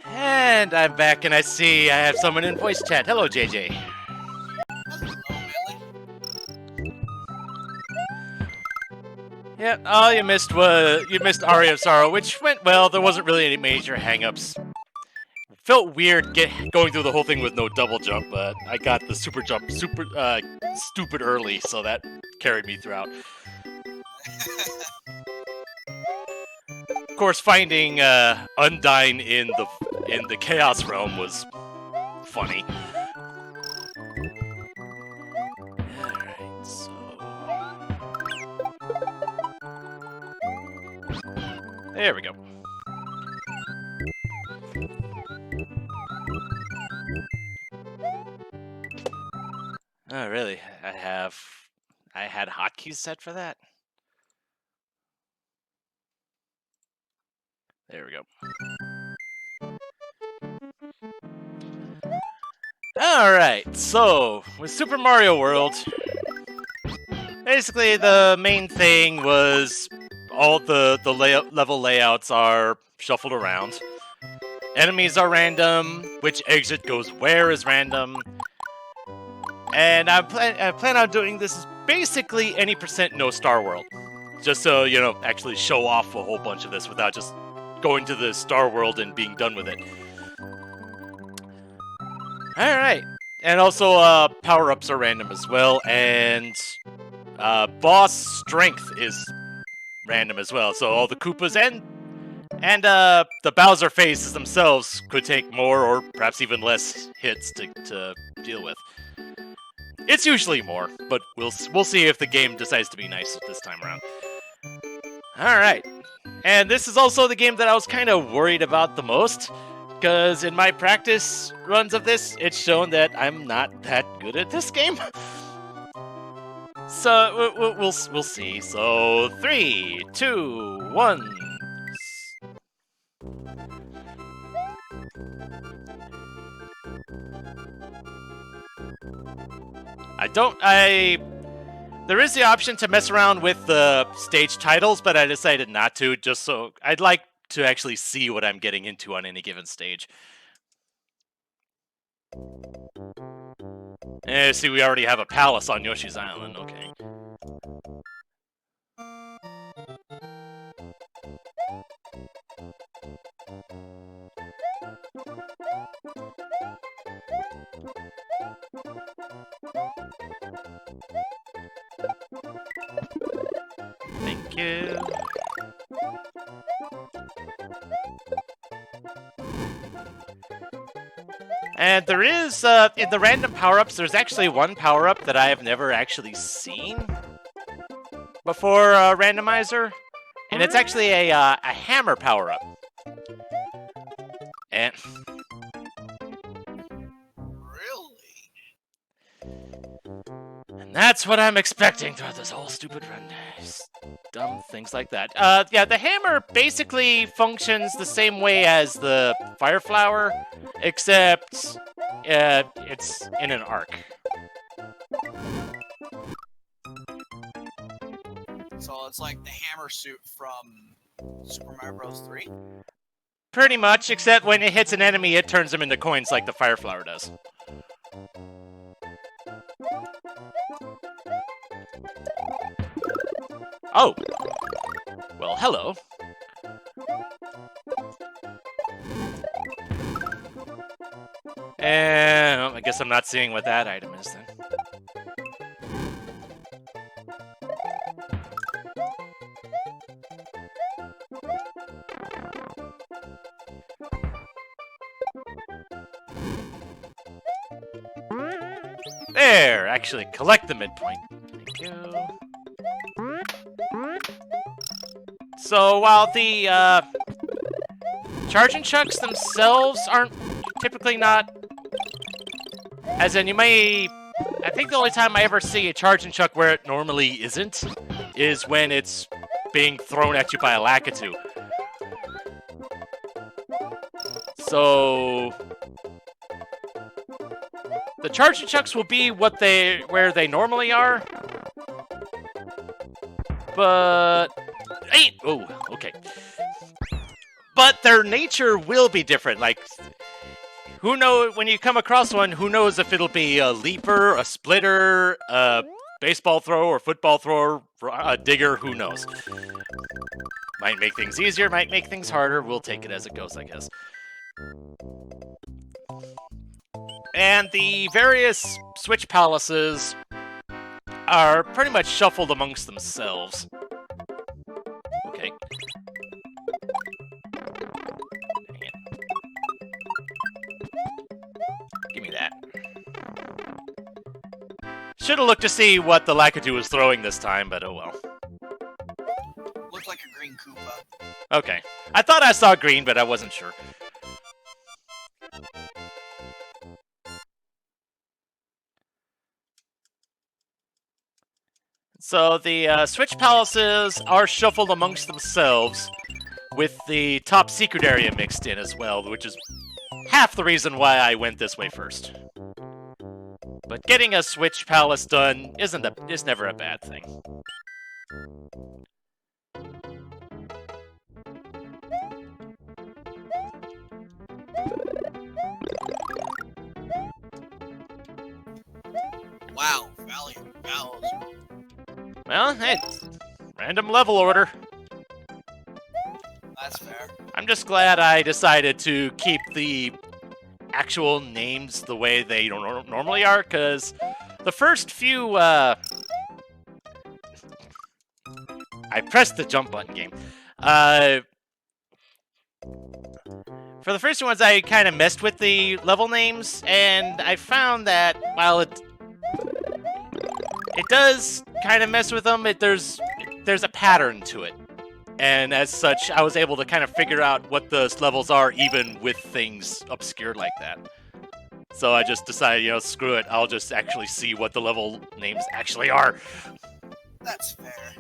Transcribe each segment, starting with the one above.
And I'm back, and I see I have someone in voice chat. Hello, JJ. Yeah, all you missed Aria of Sorrow, which went well. There wasn't really any major hang-ups. Felt weird going through the whole thing with no double jump, but I got the super jump stupid early, so that carried me throughout. Of course, finding Undyne in the Chaos Realm was funny. Alright, so... There we go. Oh, really? I had hotkeys set for that? There we go. Alright, so, with Super Mario World, basically the main thing was all the level layouts are shuffled around. Enemies are random, which exit goes where is random. And I plan on doing this as basically any % no Star World. Just so, you know, actually show off a whole bunch of this without just going to the Star World and being done with it. Alright. And also, power-ups are random as well, and boss strength is random as well. So all the Koopas and the Bowser phases themselves could take more or perhaps even less hits to deal with. It's usually more, but we'll see if the game decides to be nice this time around. Alright. And this is also the game that I was kind of worried about the most, because in my practice runs of this, it's shown that I'm not that good at this game. So, we'll see. So, 3, 2, 1... There is the option to mess around with the stage titles, but I decided not to, just so I'd like to actually see what I'm getting into on any given stage. See, we already have a palace on Yoshi's Island, okay. Thank you. And there is, in the random power-ups, there's actually one power-up that I have never actually seen before Randomizer. And it's actually a hammer power-up. And... that's what I'm expecting throughout this whole stupid run. Dumb things like that. Yeah, the hammer basically functions the same way as the fire flower, except it's in an arc. So it's like the hammer suit from Super Mario Bros. 3? Pretty much, except when it hits an enemy, it turns them into coins like the fire flower does. Oh! Well, hello. And I guess I'm not seeing what that item is then. There! Actually, collect the midpoint. Thank you. So while the charging chucks themselves aren't typically not, as in you may, I think the only time I ever see a charging chuck where it normally isn't is when it's being thrown at you by a Lakitu. So the charging chucks will be where they normally are, but. Oh, okay. but their nature will be different. Like, who knows, when you come across one, who knows if it'll be a leaper, a splitter, a baseball thrower, or football thrower, a digger, who knows. Might make things easier, might make things harder. We'll take it as it goes, I guess. And the various Switch Palaces are pretty much shuffled amongst themselves. Okay. Dang it. Give me that. Should have looked to see what the Lakitu was throwing this time, but oh well. Looked like a green Koopa. Okay. I thought I saw green, but I wasn't sure. So the Switch Palaces are shuffled amongst themselves, with the top secret area mixed in as well, which is half the reason why I went this way first. But getting a Switch Palace done is never a bad thing. Wow, Valiant Bowser. Well, hey, random level order. That's fair. I'm just glad I decided to keep the actual names the way they normally are, because the first few, I pressed the jump button game. For the first ones, I kind of messed with the level names, and I found that while it does kind of mess with them, there's a pattern to it. And as such, I was able to kind of figure out what those levels are, even with things obscured like that. So I just decided, you know, screw it, I'll just actually see what the level names actually are. That's fair.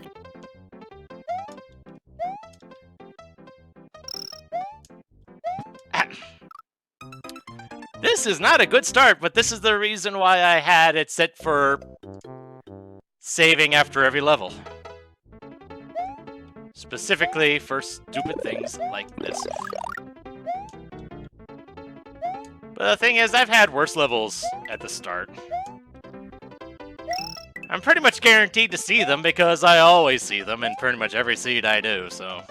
This is not a good start, but this is the reason why I had it set for saving after every level. Specifically for stupid things like this. But the thing is, I've had worse levels at the start. I'm pretty much guaranteed to see them because I always see them in pretty much every seed I do, so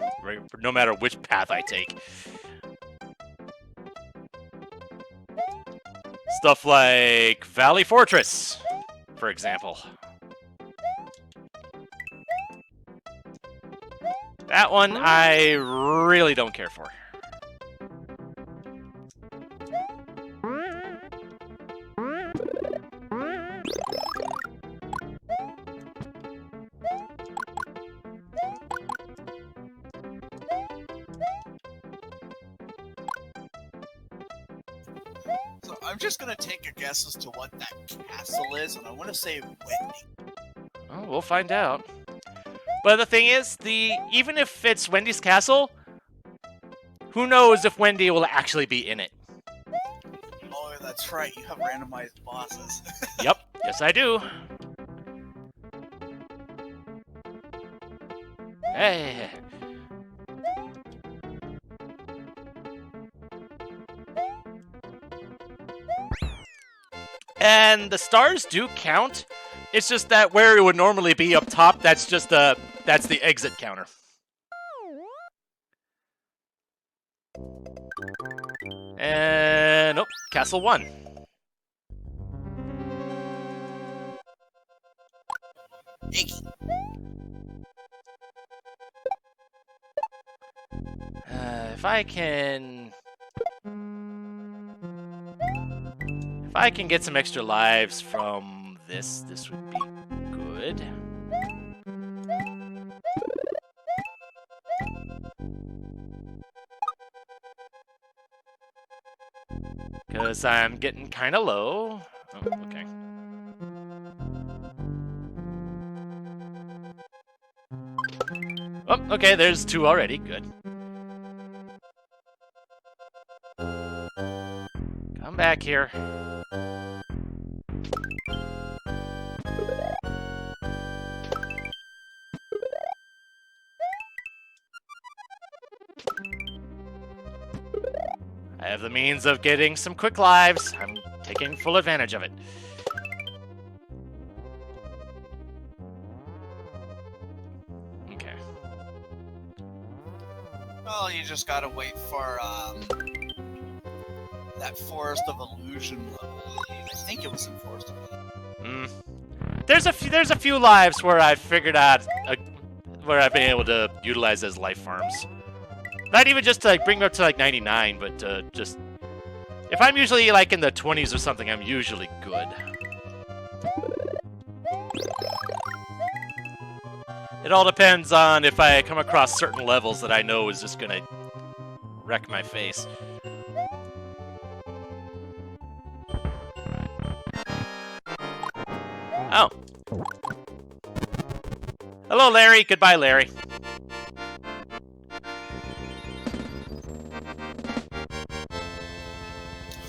no matter which path I take. Stuff like Valley Fortress, for example. That one I really don't care for. So I'm just gonna take a guess as to what that castle is, and I want to say Wendy. Oh, we'll find out. But the thing is, even if it's Wendy's castle, who knows if Wendy will actually be in it? Oh, that's right. You have randomized bosses. Yep, yes I do. Hey. And the stars do count. It's just that where it would normally be up top, that's the exit counter. And oh, Castle 1. Iggy. If I can get some extra lives from this would be good. Because I'm getting kind of low. Oh, okay. Oh, okay, there's 2 already. Good. Come back here. I have the means of getting some quick lives. I'm taking full advantage of it. Okay. Well, you just gotta wait for that Forest of Illusion level. I think it was in Forest of Illusion. There's a few lives where I figured out where I've been able to utilize as life farms. Not even just to like bring them up to like 99, but just if I'm usually like in the 20s or something, I'm usually good. It all depends on if I come across certain levels that I know is just gonna wreck my face. Oh. Hello, Larry. Goodbye, Larry.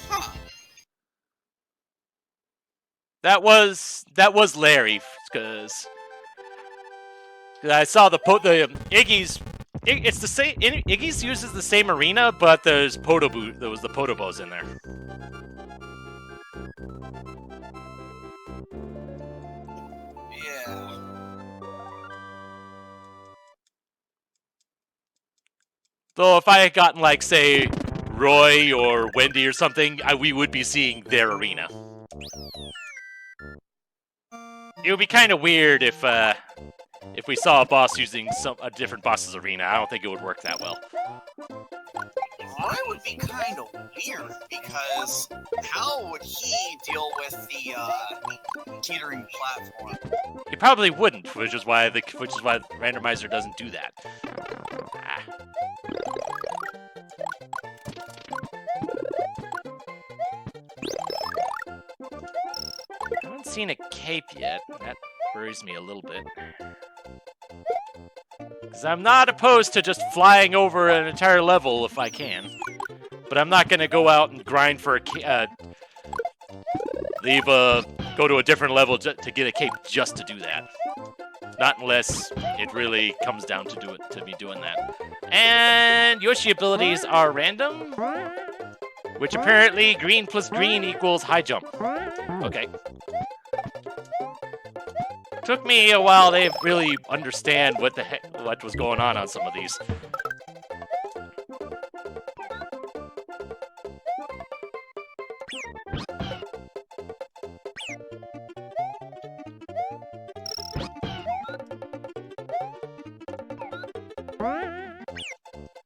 Huh. That was Larry, because I saw the Iggy's. It's the same. Iggy's uses the same arena, but there was the Potobos in there. Yeah. Though if I had gotten like say Roy or Wendy or something, we would be seeing their arena. It would be kind of weird if we saw a boss using a different boss's arena. I don't think it would work that well. Roy would be kind of weird, because how would he deal with the teetering platform? He probably wouldn't, which is why Randomizer doesn't do that. Ah. I haven't seen a cape yet. That worries me a little bit. Because I'm not opposed to just flying over an entire level if I can. But I'm not going to go out and grind for a go to a different level to get a cape just to do that. Not unless it really comes down to me doing that. And Yoshi abilities are random, which apparently green plus green equals high jump. Okay. Took me a while to really understand what was going on some of these.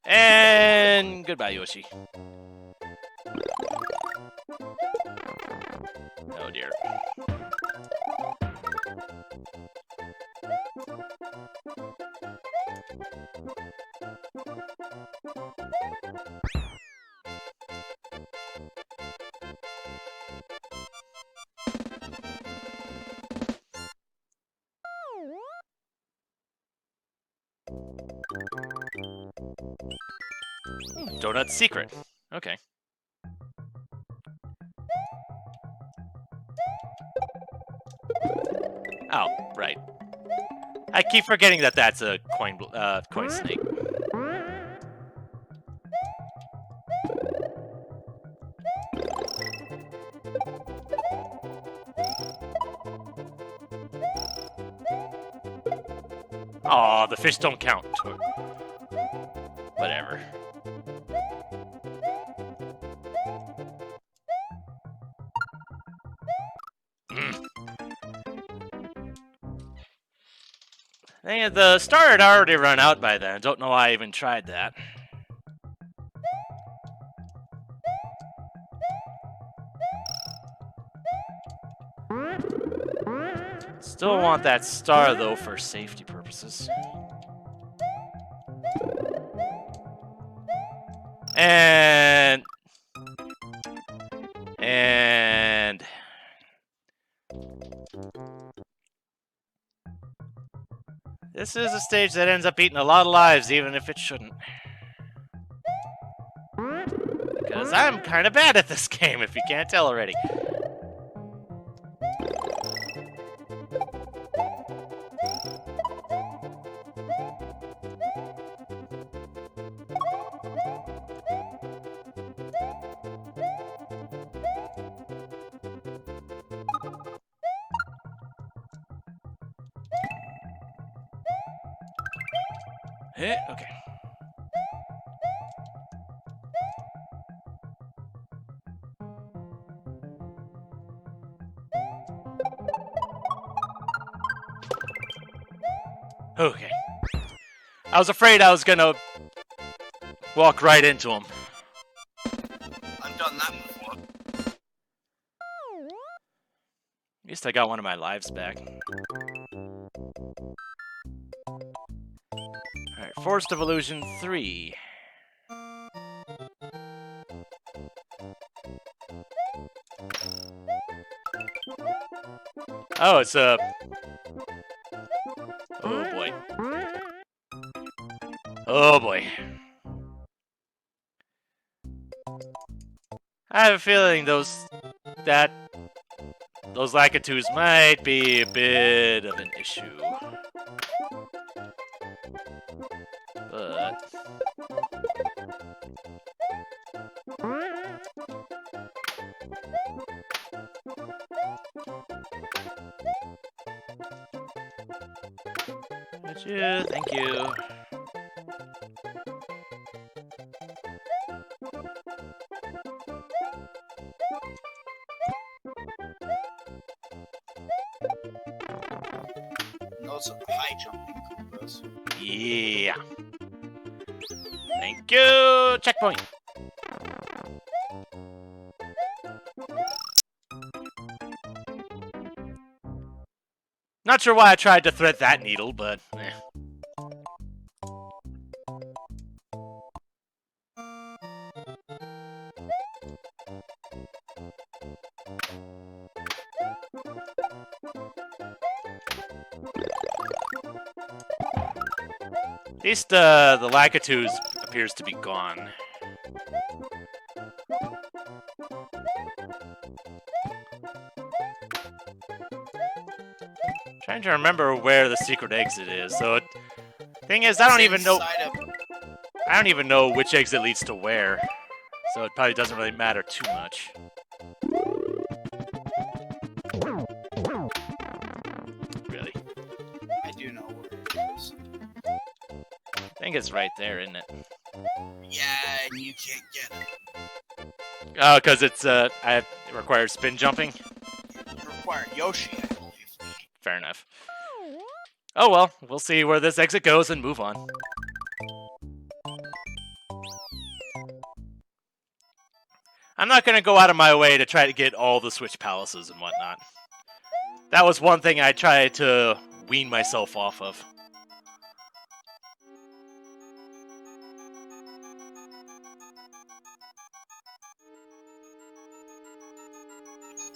And goodbye, Yoshi. Oh dear. Donut secret. Okay. Oh, right. I keep forgetting that that's a coin snake. Aw, the fish don't count. Whatever. The star had already run out by then. Don't know why I even tried that. Still want that star, though, for safety purposes. And this is a stage that ends up eating a lot of lives, even if it shouldn't. Because I'm kind of bad at this game, if you can't tell already. Okay. Okay. I was afraid I was gonna walk right into him. I've done that before. At least I got one of my lives back. Alright, Forest of Illusion 3. Oh, it's a... Oh boy. Oh boy. I have a feeling those Lakitus might be a bit of an issue. But... Thank you. Those high jumping Koopas. Yeah. Thank you. Checkpoint. Not sure why I tried to thread that needle, but eh. At least the Lakitus appears to be gone. Trying to remember where the secret exit is. So, thing is, I don't even know which exit leads to where. So it probably doesn't really matter too much. Really. I do know where it is. I think it's right there, isn't it? Yeah, and you can't get it. Oh, because it's it requires spin jumping. You require Yoshi, I believe. Fair enough. Oh well, we'll see where this exit goes and move on. I'm not gonna go out of my way to try to get all the Switch Palaces and whatnot. That was one thing I tried to wean myself off of.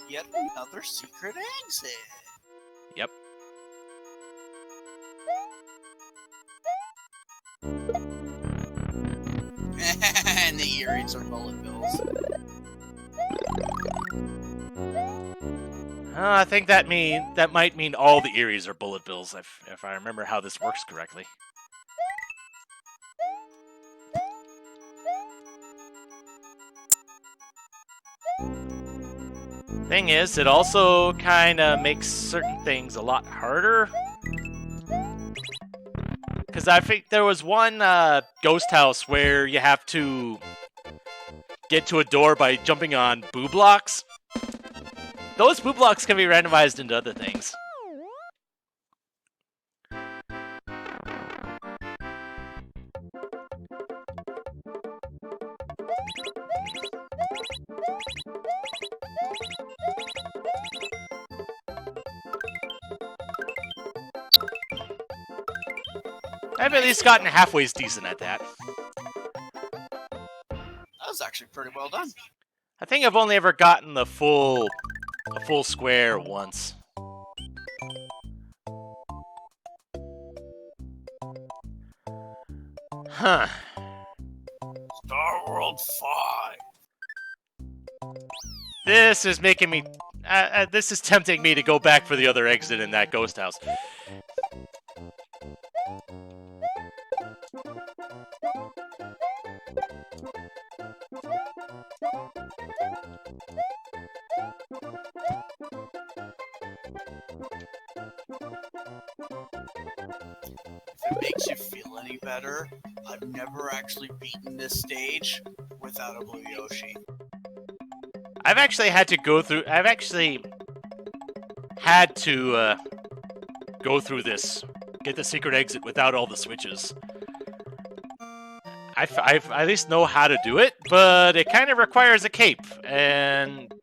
Yet another secret exit. Yep. And the earrings are bullet bills. I think that might mean all the Eries are bullet bills, if I remember how this works correctly. Thing is, it also kind of makes certain things a lot harder. Because I think there was one ghost house where you have to get to a door by jumping on boo blocks. Those boo blocks can be randomized into other things. I've at least gotten halfway decent at that. That was actually pretty well done. I think I've only ever gotten a full square once. Huh. Star World 5. This is making me... this is tempting me to go back for the other exit in that ghost house. If it makes you feel any better, I've never actually beaten this stage without a blue Yoshi. I've actually had to go through. I've actually had to go through this, get the secret exit without all the switches. I at least know how to do it, but it kind of requires a cape, and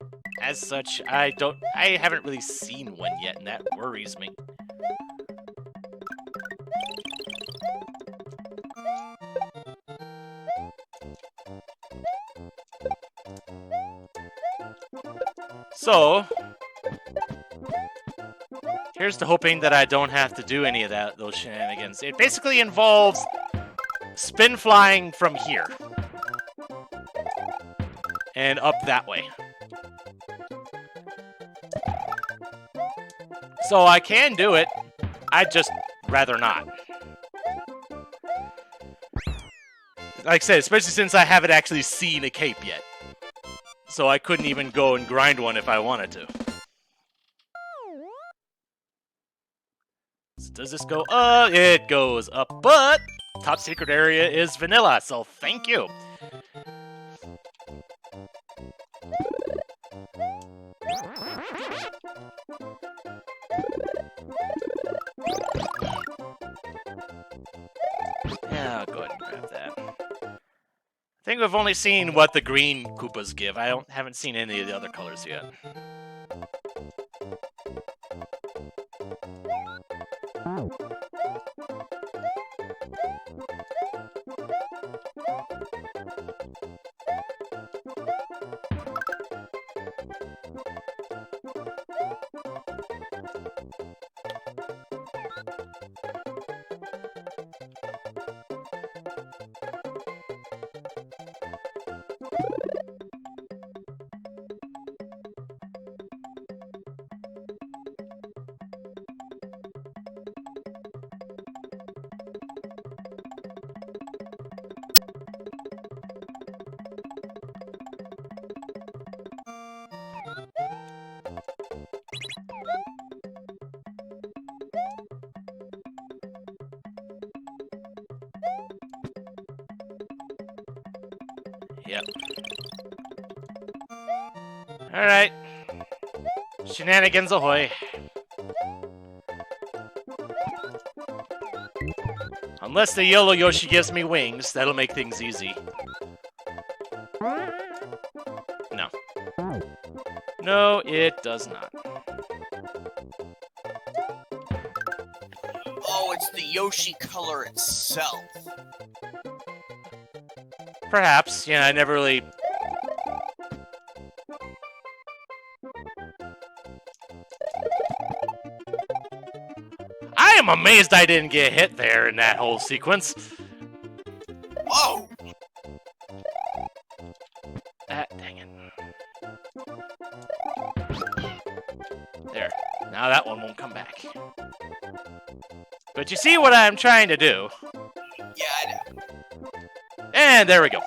as such, I haven't really seen one yet, and that worries me. So, here's to hoping that I don't have to do any of those shenanigans. It basically involves spin flying from here and up that way. So I can do it, I'd just rather not. Like I said, especially since I haven't actually seen a cape yet. So I couldn't even go and grind one if I wanted to. So does this go up? It goes up, but top secret area is vanilla, so thank you. Yeah, I'll go ahead and grab that. I think we've only seen what the green Koopas give. I haven't seen any of the other colors yet. Yep. Alright. Shenanigans ahoy. Unless the yellow Yoshi gives me wings, that'll make things easy. No. No, it does not. Oh, it's the Yoshi color itself. Perhaps. Yeah, I never really... I am amazed I didn't get hit there in that whole sequence. Oh! Dang it. There. Now that one won't come back. But you see what I'm trying to do. Yeah, I do. And there we go.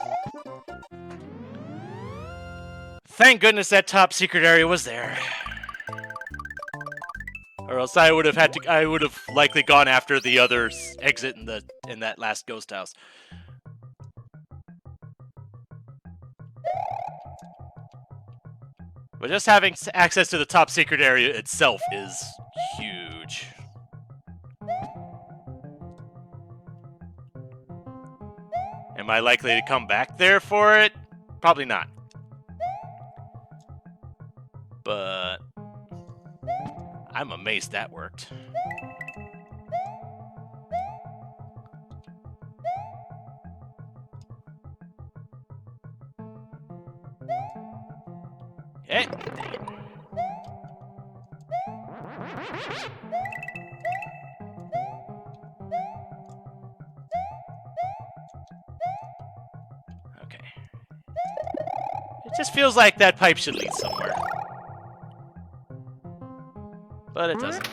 Thank goodness that top secret area was there. Or else I would have likely gone after the other exit in that last ghost house. But just having access to the top secret area itself is huge. Am I likely to come back there for it? Probably not. But I'm amazed that worked. Hey. Okay. It just feels like that pipe should lead somewhere. But it doesn't.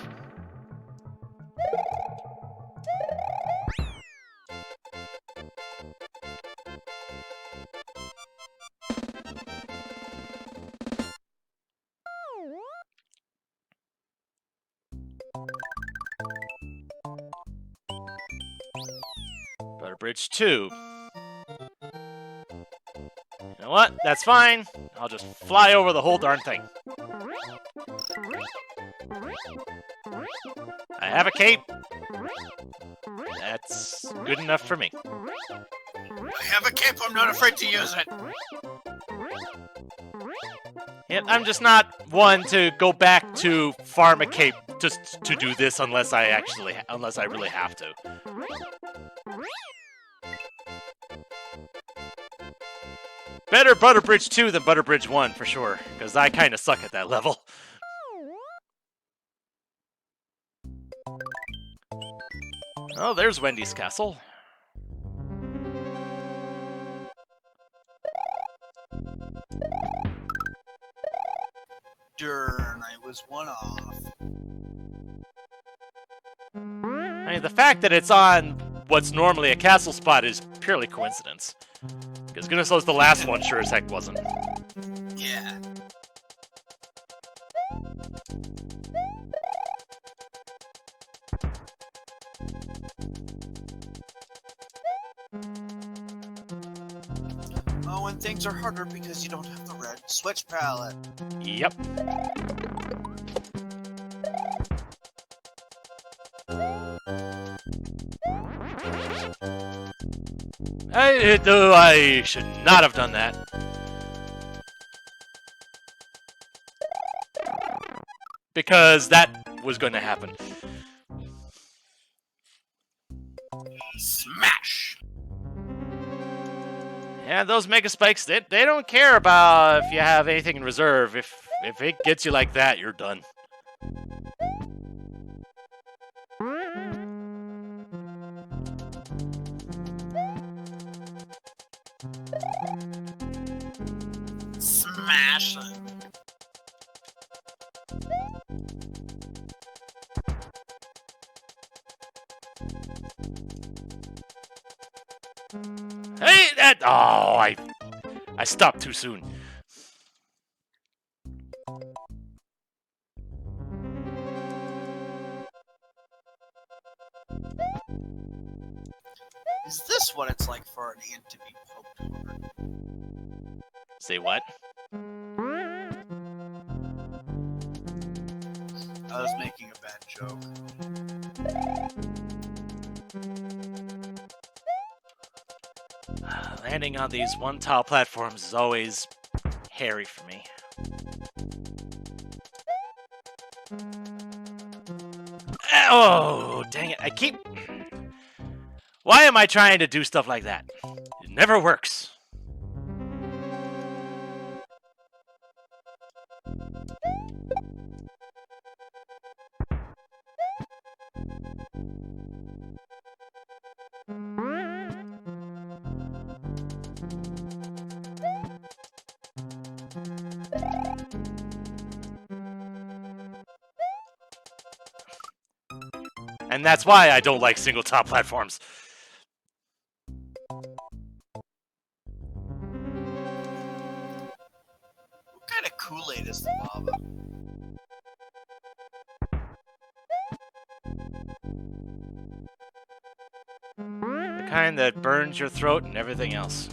Butter Bridge 2. You know what? That's fine. I'll just fly over the whole darn thing. I have a cape. That's good enough for me. I have a cape, I'm not afraid to use it. Yeah, I'm just not one to go back to farm a cape just to do this unless I really have to. Better Butter Bridge 2 than Butter Bridge 1 for sure, because I kind of suck at that level. Oh, there's Wendy's castle. Darn, I was one off. I mean, the fact that it's on what's normally a castle spot is purely coincidence. Because goodness knows the last one sure as heck wasn't. Yeah. Oh, and things are harder because you don't have the red switch palette. Yep. I should not have done that. Because that was going to happen. Smash! Yeah, those Mega Spikes, they don't care about if you have anything in reserve. If it gets you like that, you're done. Smash! Hey, that... Oh, I stopped too soon. Is this what it's like for an ant to be poked hard? Say what? I was making a bad joke. Landing on these one-tile platforms is always hairy for me. Oh, dang it. Why am I trying to do stuff like that? It never works. And that's why I don't like single top platforms. What kind of Kool-Aid is the lava? The kind that burns your throat and everything else.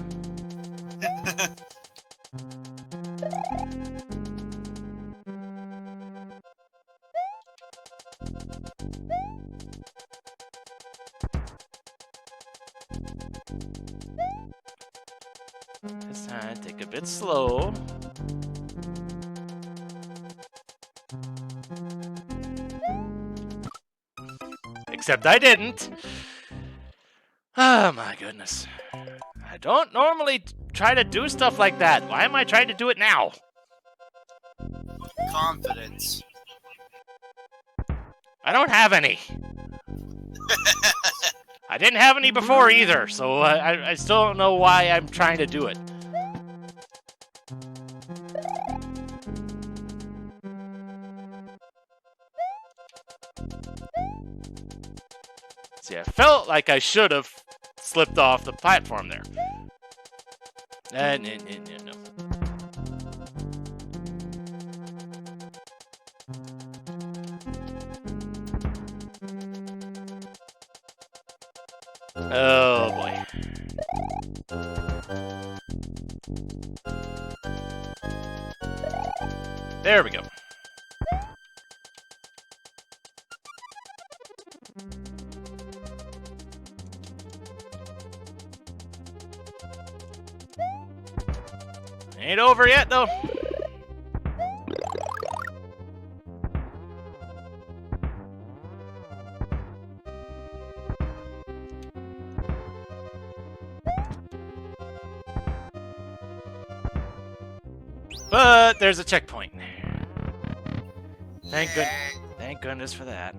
This time, take a bit slow. Except I didn't. Oh my goodness. I don't normally try to do stuff like that. Why am I trying to do it now? Confidence. I don't have any. I didn't have any before either, so I still don't know why I'm trying to do it. See, I felt like I should have slipped off the platform there. No. Oh, Oh boy. There we go. Ain't over yet, though. But there's a checkpoint. Thank goodness for that.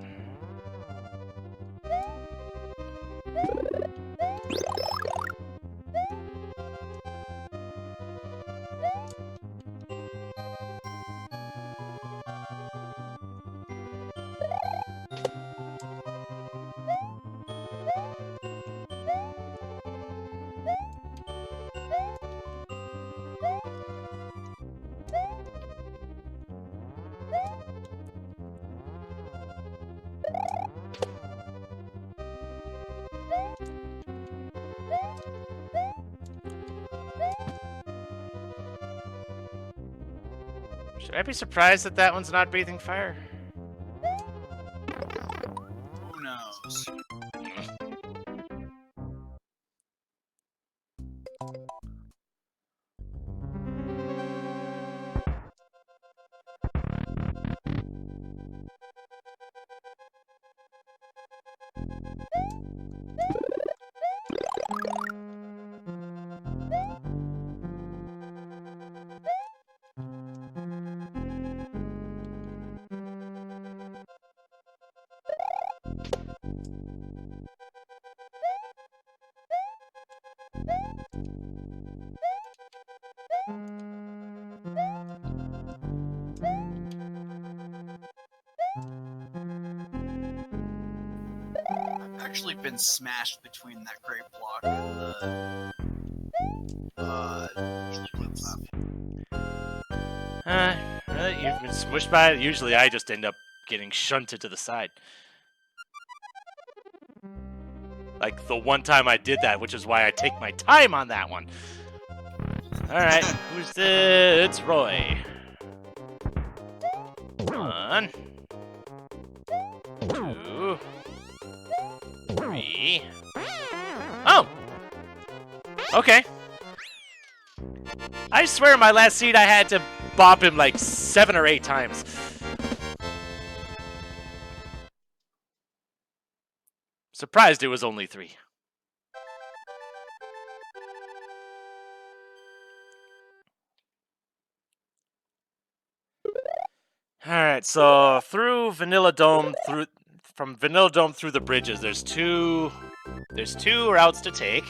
Should I be surprised that that one's not breathing fire? Who knows? I've actually been smashed between that great block and the usually blue platform. You've been smushed by it. Usually I just end up getting shunted to the side. Like the one time I did that, which is why I take my time on that one. Alright, who's this? It's Roy. 1, 2, 3. Oh! Okay. I swear my last seed I had to bop him like 7 or 8 times. Surprised it was only 3. Alright, so through Vanilla Dome, from Vanilla Dome through the bridges, there's two routes to take.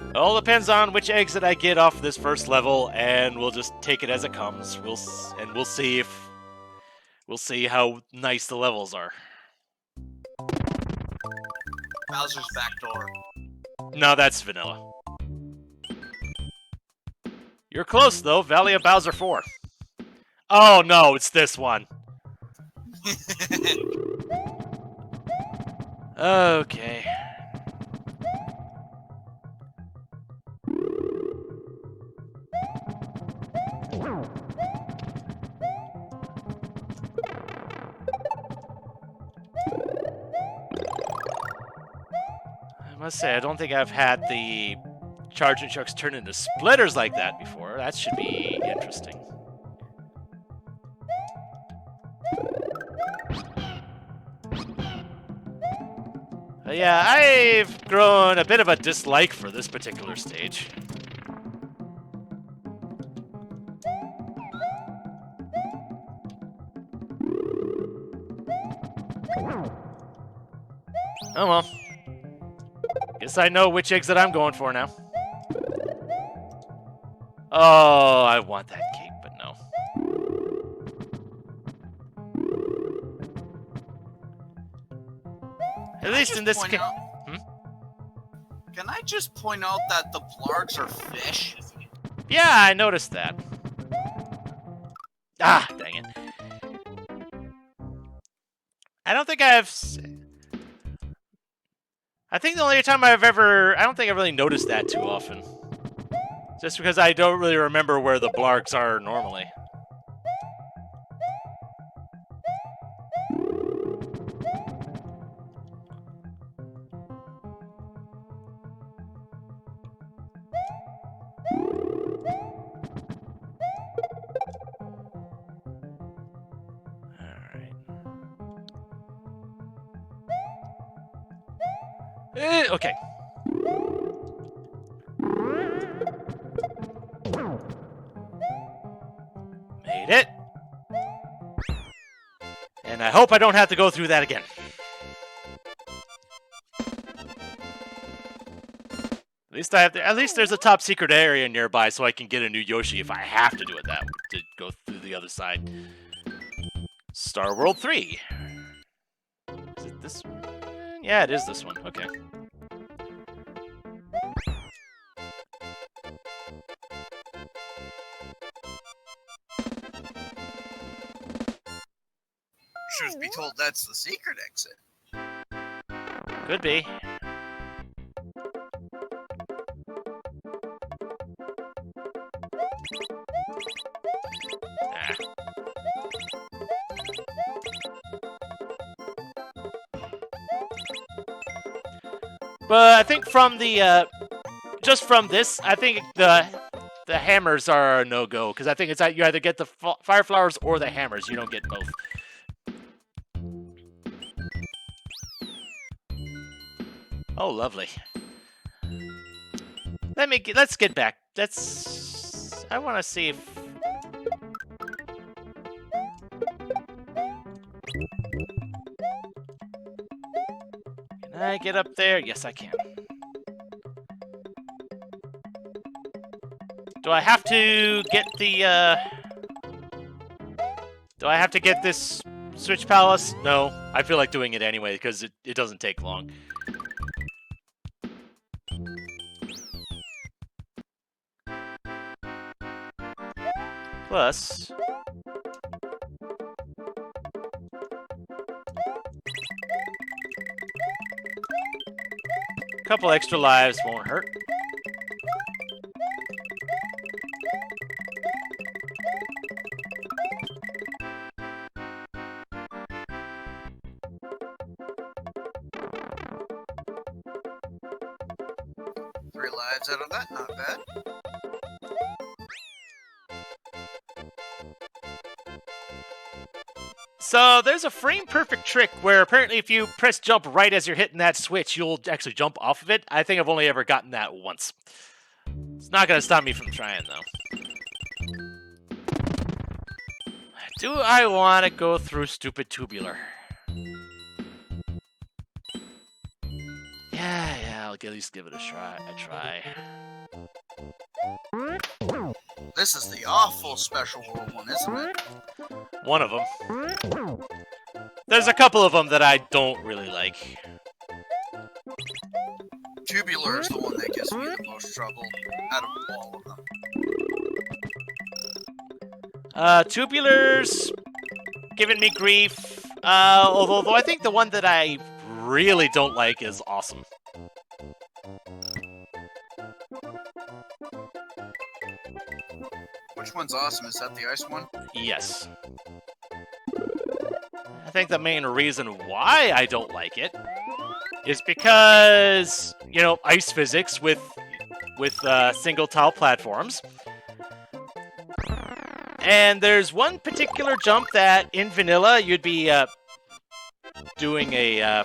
It all depends on which exit I get off this first level, and we'll just take it as it comes. We'll see how nice the levels are. Bowser's back door. No, that's vanilla. You're close though, Valley of Bowser 4. Oh no, it's this one. Okay. I must say, I don't think I've had the charging trucks turn into splitters like that before. That should be interesting. Yeah, I've grown a bit of a dislike for this particular stage. Oh well. Guess I know which exit I'm going for now. Oh, I want that cape, but no. At least in this case. Can I just point out that the blargs are fish? Yeah, I noticed that. Ah, dang it. I don't think I've... I think the only time I don't think I've really noticed that too often. Just because I don't really remember where the blarks are normally. Okay. Made it. And I hope I don't have to go through that again. At least there's a top secret area nearby so I can get a new Yoshi if I have to do it that way, to go through the other side. Star World 3. Is it this one? Yeah, it is this one. Okay. Truth be told, that's the secret exit. Could be. But I think from the, just from this, I think the hammers are a no-go, because I think it's you either get the fire flowers or the hammers. You don't get both. Oh, lovely. Let's get back. I want to see if... Can I get up there? Yes, I can. Do I have to get the, Do I have to get this Switch Palace? No. I feel like doing it anyway, because it doesn't take long. Plus... a couple extra lives won't hurt. Three lives out of that, not bad. So there's a frame-perfect trick where apparently if you press jump right as you're hitting that switch, you'll actually jump off of it. I think I've only ever gotten that once. It's not going to stop me from trying, though. Do I want to go through stupid tubular? Yeah, I'll at least give it a try. This is the awful special world one, isn't it? One of them. There's a couple of them that I don't really like. Tubular is the one that gives me the most trouble out of all of them. Tubular's giving me grief. Although I think the one that I really don't like is awesome. Which one's awesome? Is that the ice one? Yes. I think the main reason why I don't like it is because, you know, ice physics with single tile platforms. And there's one particular jump that in vanilla you'd be doing a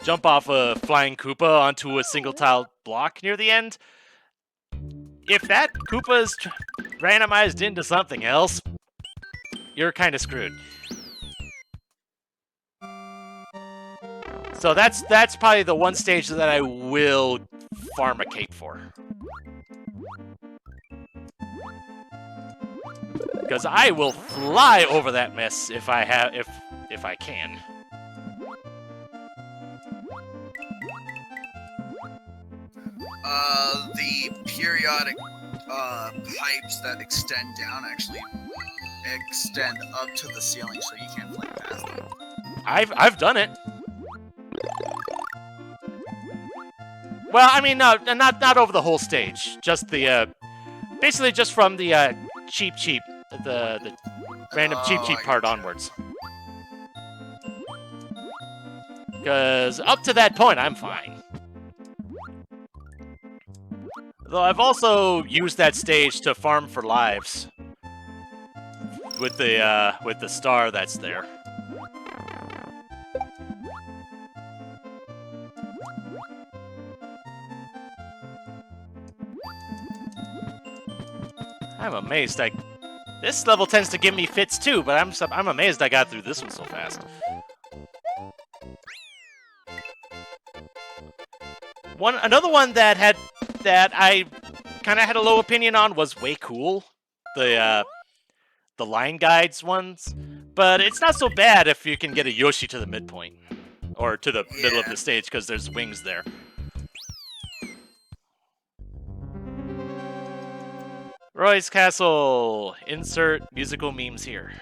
jump off a flying Koopa onto a single tile block near the end. If that Koopa is randomized into something else, you're kind of screwed. So that's probably the one stage that I will farm a cape for. Because I will fly over that mess if I can. The periodic pipes that extend down actually extend up to the ceiling, so you can't fly past them. I've done it. Well, I mean, no, not over the whole stage. Just the basically just from the cheap, the random cheap I part gotcha. onwards. Because up to that point, I'm fine. Though I've also used that stage to farm for lives with the star that's there. I'm amazed. This level tends to give me fits too, but I'm amazed I got through this one so fast. Another one that I kind of had a low opinion on was Way Cool, the line guides ones, but it's not so bad if you can get a Yoshi to the midpoint or to the middle of the stage because there's wings there. Roy's Castle. Insert musical memes here.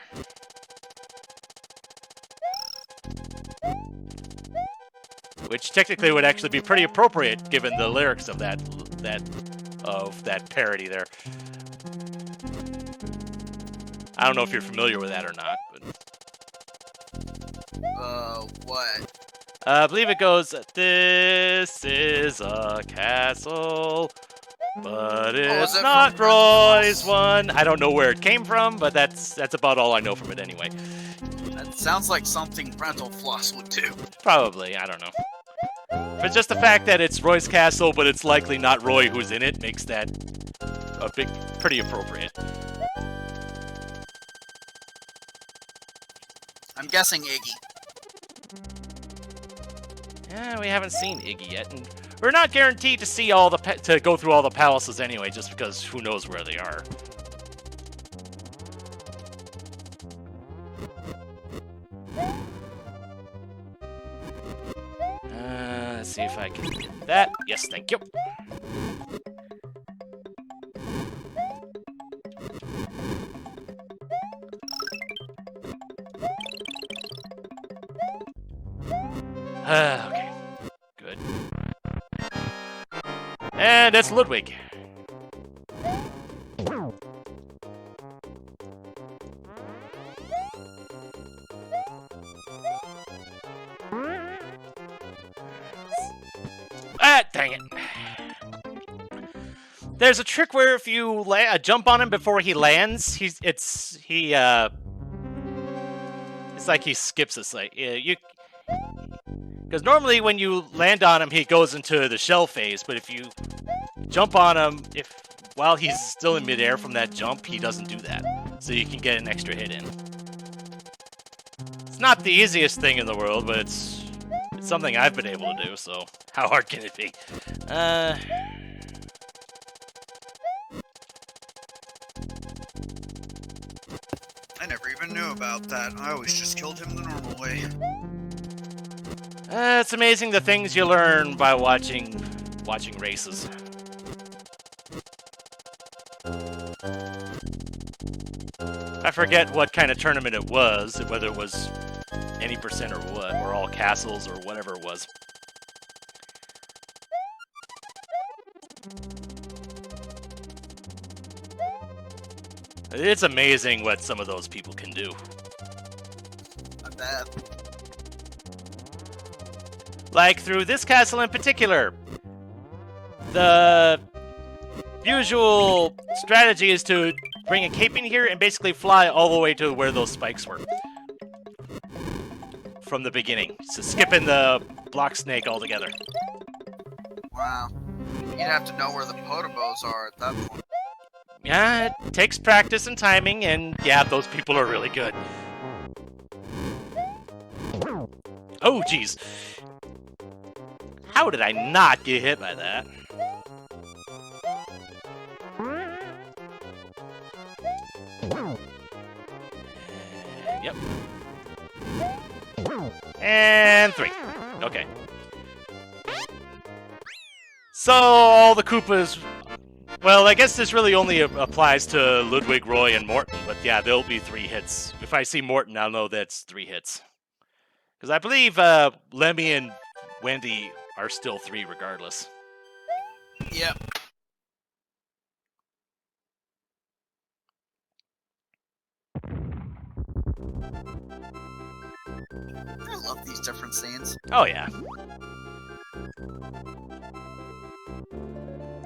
Which technically would actually be pretty appropriate given the lyrics of that parody there. I don't know if you're familiar with that or not, but What? I believe it goes, "This is a castle, but it's not Roy's one." I don't know where it came from, but that's about all I know from it anyway. That sounds like something Rental Floss would do. Probably, I don't know. But just the fact that it's Roy's castle, but it's likely not Roy who's in it, makes that pretty appropriate. I'm guessing Iggy. Yeah, we haven't seen Iggy yet, and we're not guaranteed to see to go through all the palaces anyway, just because who knows where they are. Let's see if I can get that. Yes, thank you. Okay, good. And it's Ludwig. Dang it. There's a trick where if you jump on him before he lands, it's like he skips this. Like because normally when you land on him, he goes into the shell phase. But if you jump on him, while he's still in midair from that jump, he doesn't do that. So you can get an extra hit in. It's not the easiest thing in the world, but it's something I've been able to do. So how hard can it be? I never even knew about that. I always just killed him the normal way. It's amazing the things you learn by watching races. I forget what kind of tournament it was, whether it was any percent or what, or all castles or whatever it was. It's amazing what some of those people can do. Not bad. Like through this castle in particular. The usual strategy is to bring a cape in here and basically fly all the way to where those spikes were. From the beginning. So skipping the block snake altogether. Wow. You'd have to know where the potobos are at that point. Yeah, it takes practice and timing, and yeah, those people are really good. Oh, jeez. How did I not get hit by that? Yep. And 3. Okay. So, all the Koopas... Well, I guess this really only applies to Ludwig, Roy, and Morton, but yeah, there'll be 3 hits. If I see Morton, I'll know that's 3 hits. Because I believe Lemmy and Wendy are still 3 regardless. Yep. I love these different scenes. Oh, yeah.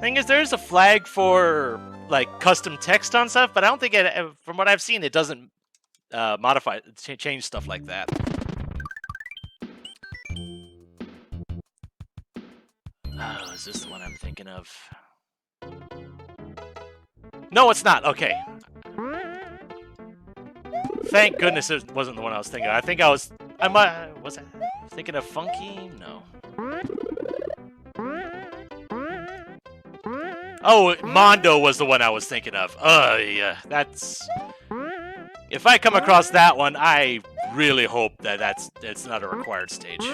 Thing is, there's a flag for, like, custom text on stuff, but I don't think it, from what I've seen, it doesn't modify, change stuff like that. Oh, is this the one I'm thinking of? No, it's not. Okay. Thank goodness it wasn't the one I was thinking of. I think was I thinking of Funky? No. Oh, Mondo was the one I was thinking of. Yeah, that's... If I come across that one, I really hope that it's not a required stage.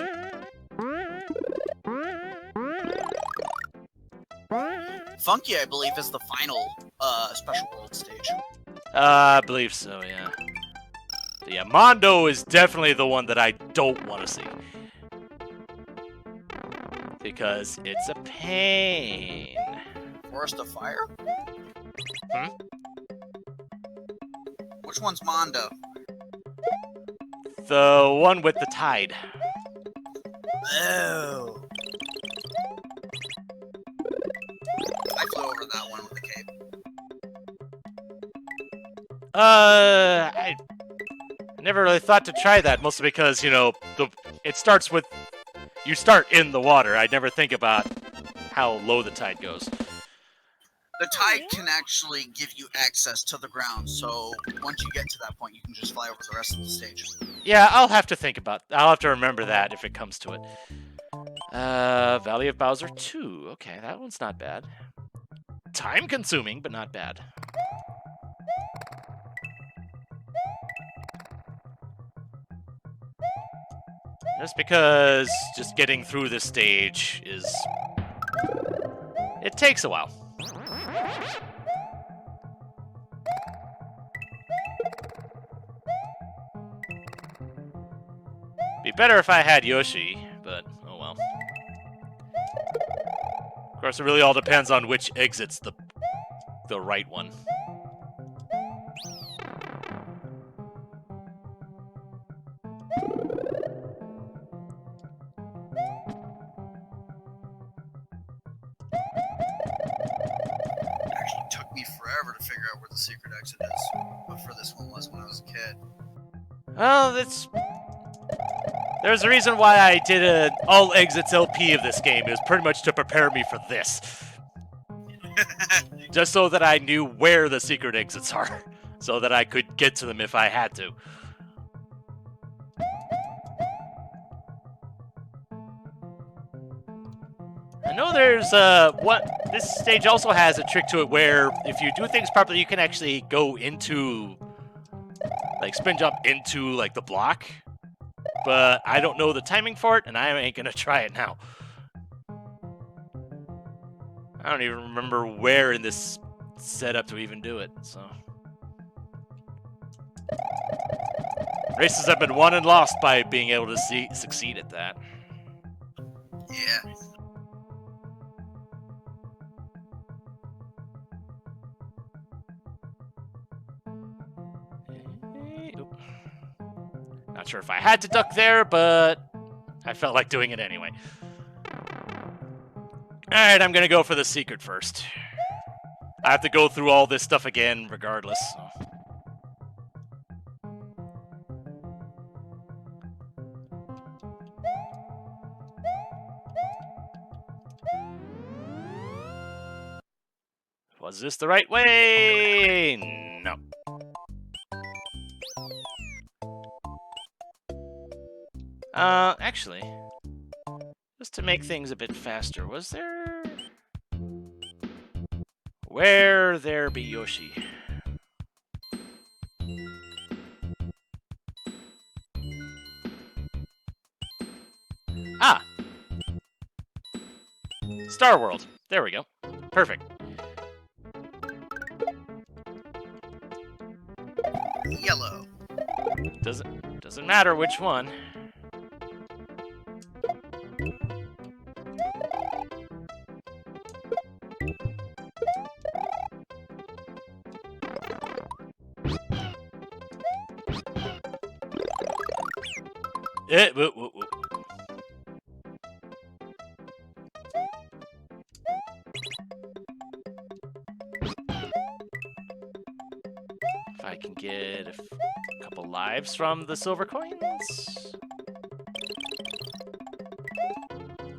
Funky, I believe, is the final special world stage. I believe so, yeah. But yeah, Mondo is definitely the one that I don't want to see. Because it's a pain. Forest of Fire? Hmm? Which one's Mondo? The one with the tide. Oh. I flew over that one with the cape. I never really thought to try that, mostly because, you know, it starts with... You start in the water. I never think about how low the tide goes. The tide can actually give you access to the ground, so once you get to that point, you can just fly over the rest of the stage. Yeah, I'll have to think about... I'll have to remember that if it comes to it. Valley of Bowser 2. Okay, that one's not bad. Time-consuming, but not bad. Just because just getting through this stage is... It takes a while. Be better if I had Yoshi, but oh well. Of course, it really all depends on which exit's the right one. Actually took me forever to figure out where the secret exit is, but for this one was when I was a kid. Well, there's a reason why I did an all exits LP of this game. It was pretty much to prepare me for this. Just so that I knew where the secret exits are. So that I could get to them if I had to. I know there's this stage also has a trick to it where if you do things properly, you can actually go into, like, spin jump into, like, the block. But I don't know the timing for it, and I ain't gonna try it now. I don't even remember where in this setup to even do it, so. Races have been won and lost by being able to succeed at that. Yeah. Not sure if I had to duck there, but I felt like doing it anyway. Alright, I'm gonna go for the secret first. I have to go through all this stuff again, regardless. So. Was this the right way? No. Actually, just to make things a bit faster, was there... Where there be Yoshi? Ah! Star World. There we go. Perfect. Yellow. Doesn't matter which one. Whoop, whoop, whoop. If I can get a couple lives from the silver coins.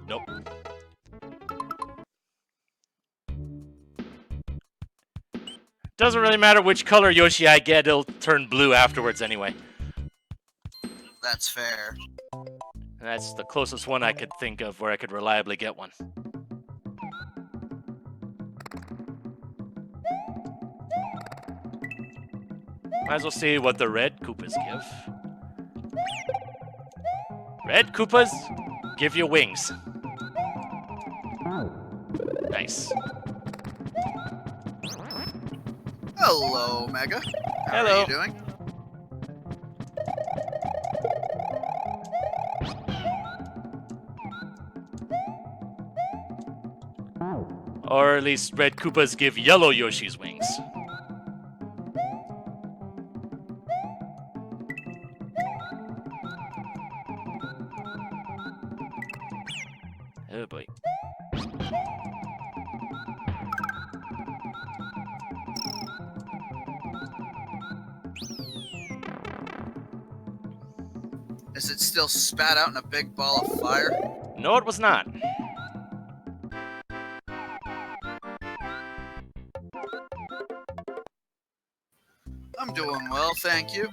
Nope. Doesn't really matter which color Yoshi I get, it'll turn blue afterwards anyway. That's fair. And that's the closest one I could think of where I could reliably get one. Might as well see what the red Koopas give. Red Koopas give you wings. Nice. Hello, Mega. How Hello. are you doing? Or at least red Koopas give yellow Yoshi's wings. Oh boy. Is it still spat out in a big ball of fire? No, it was not. I'm doing well, thank you.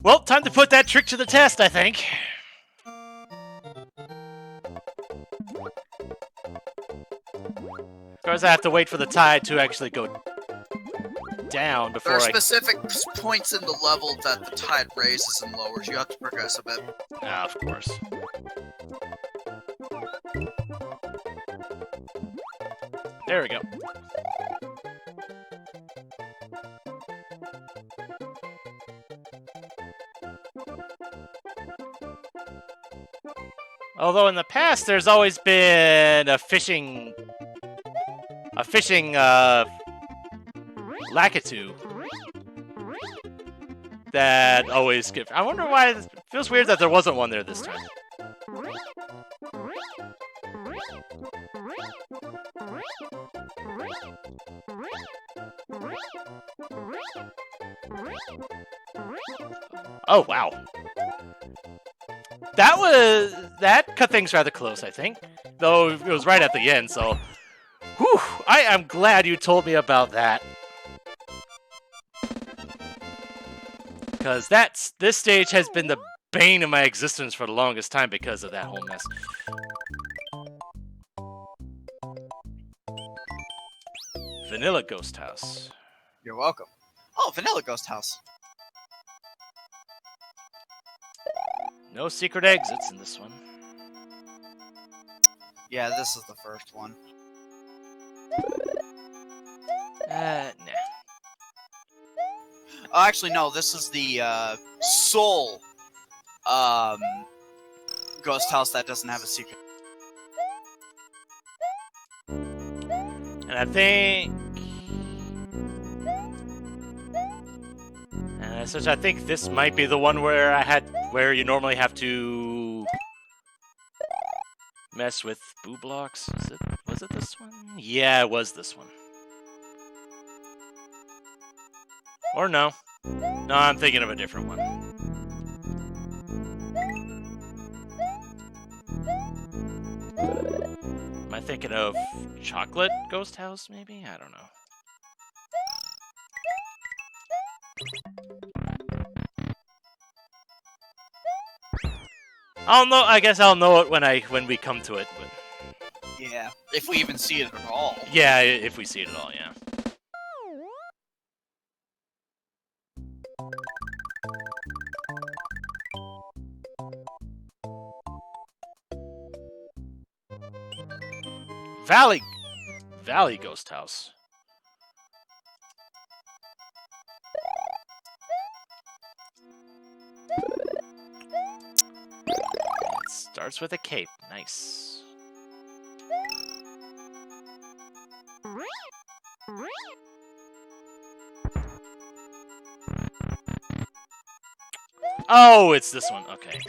Well, time to put that trick to the test, I think. Of course, I have to wait for the tide to actually go down before There are I... specific points in the level that the tide raises and lowers. You have to progress a bit. Ah, of course. There we go. Although in the past, there's always been a fishing Lakitu that always give. I wonder why it feels weird that there wasn't one there this time. Oh wow. That cut things rather close, I think. Though it was right at the end, so whew, I am glad you told me about that. Because this stage has been the bane of my existence for the longest time because of that whole mess. Vanilla Ghost House. You're welcome. Oh, Vanilla Ghost House. No secret exits in this one. Yeah, this is the first one. Nah. Oh, actually, no, this is the Soul Ghost House that doesn't have a secret. And I think... Such I think this might be the one where you normally have to mess with boo blocks. Was it this one? Yeah, it was this one. Or no. No, I'm thinking of a different one. Am I thinking of Chocolate Ghost House, maybe? I don't know. I guess I'll know it when we come to it. But... Yeah, if we even see it at all. Yeah, if we see it at all, yeah. Valley Ghost House. It starts with a cape. Nice. Oh, it's this one. Okay.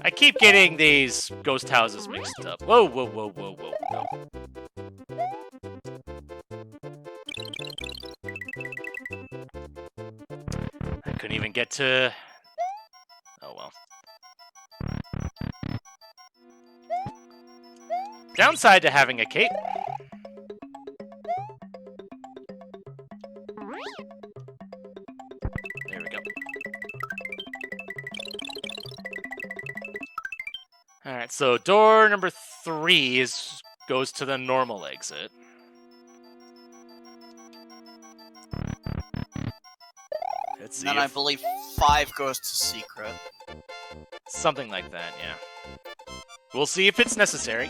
I keep getting these ghost houses mixed up. Whoa, whoa, whoa, whoa, whoa. No. I couldn't even get to... Oh, well. Downside to having a cape. There we go. Alright, so door number 3 goes to the normal exit. Let's see. And then I believe 5 goes to secret. Something like that, yeah. We'll see if it's necessary.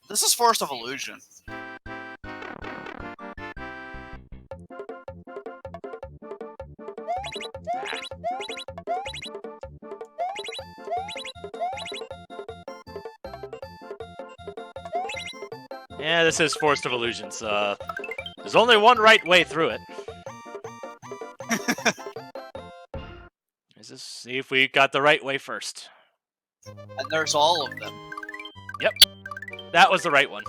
This is Forest of Illusion. Yeah, this is Forest of Illusions. There's only one right way through it. Let's just see if we got the right way first. And there's all of them. Yep, that was the right one.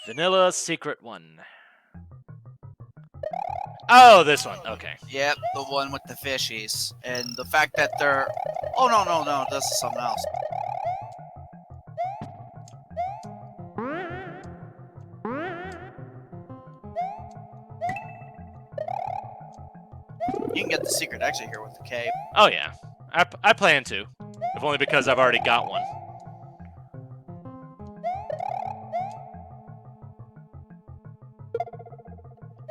Vanilla Secret 1. Oh, this one. Okay. Yep, the one with the fishies. And the fact that they're... Oh, no, this is something else. You can get the secret exit here with the cape. Oh, yeah. I plan to. If only because I've already got one.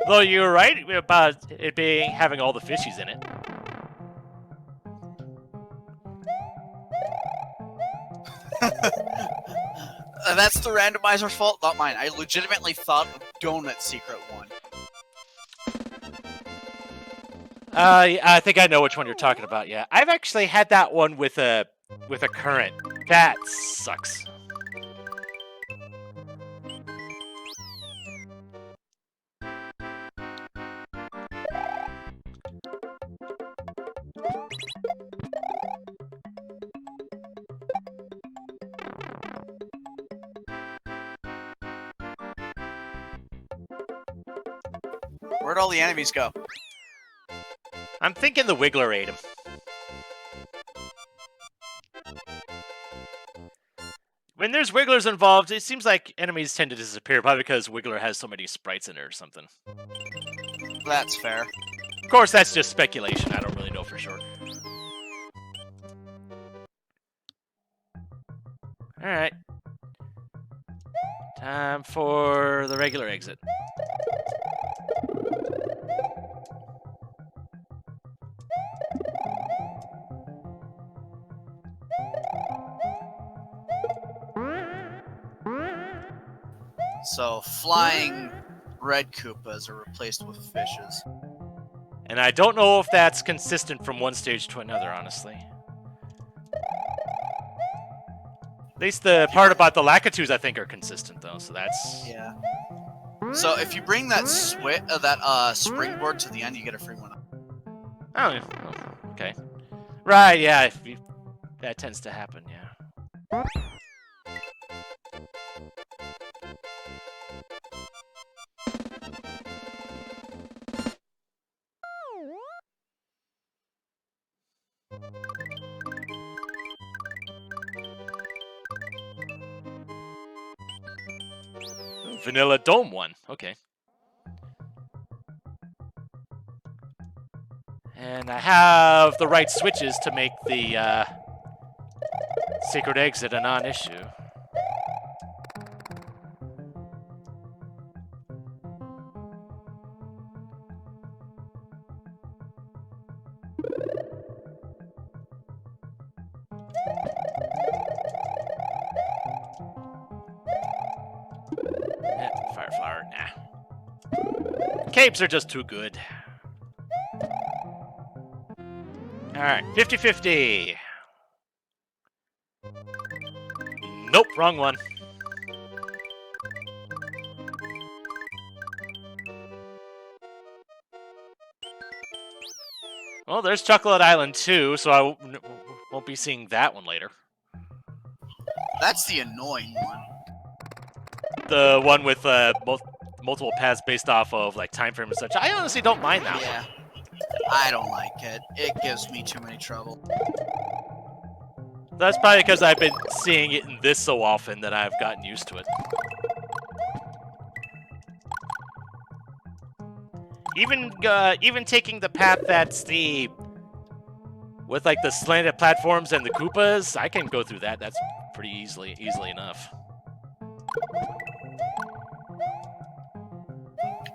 Though you're right about it having all the fishies in it. That's the randomizer's fault, not mine. I legitimately thought of Donut Secret 1. I think I know which one you're talking about. Yeah, I've actually had that one with a current. That sucks. Where'd all the enemies go? I'm thinking the Wiggler ate him. When there's Wigglers involved, it seems like enemies tend to disappear, probably because Wiggler has so many sprites in it or something. That's fair. Of course, that's just speculation. I don't really know for sure. Alright. Time for the regular exit. So, flying red Koopas are replaced with fishes. And I don't know if that's consistent from one stage to another, honestly. At least the part about the Lakitus, I think, are consistent, though, so that's... Yeah. So, if you bring that springboard to the end, you get a free one. Oh, yeah. Oh, okay. Right, yeah, that tends to happen, yeah. Vanilla Dome one. Okay. And I have the right switches to make the secret exit a non-issue. Fire flower, nah. Capes are just too good. Alright, 50-50. Nope, wrong one. Well, there's Chocolate Island too, so I won't be seeing that one later. That's the annoying one. The one with multiple paths based off of like time frame and such. I honestly don't mind that Yeah. one. I don't like it. It gives me too many trouble. That's probably because I've been seeing it in this so often that I've gotten used to it. Even taking the path that's with like the slanted platforms and the Koopas, I can go through that. That's pretty easily enough.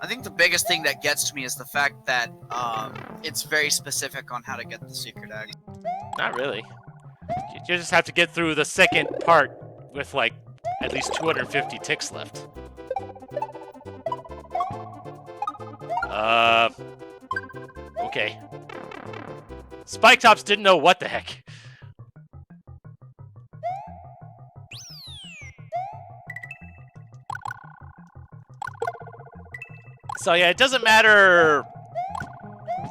I think the biggest thing that gets to me is the fact that it's very specific on how to get the secret egg. Not really. You just have to get through the second part with like at least 250 ticks left. Okay. Spike Tops didn't know what the heck. So yeah, it doesn't matter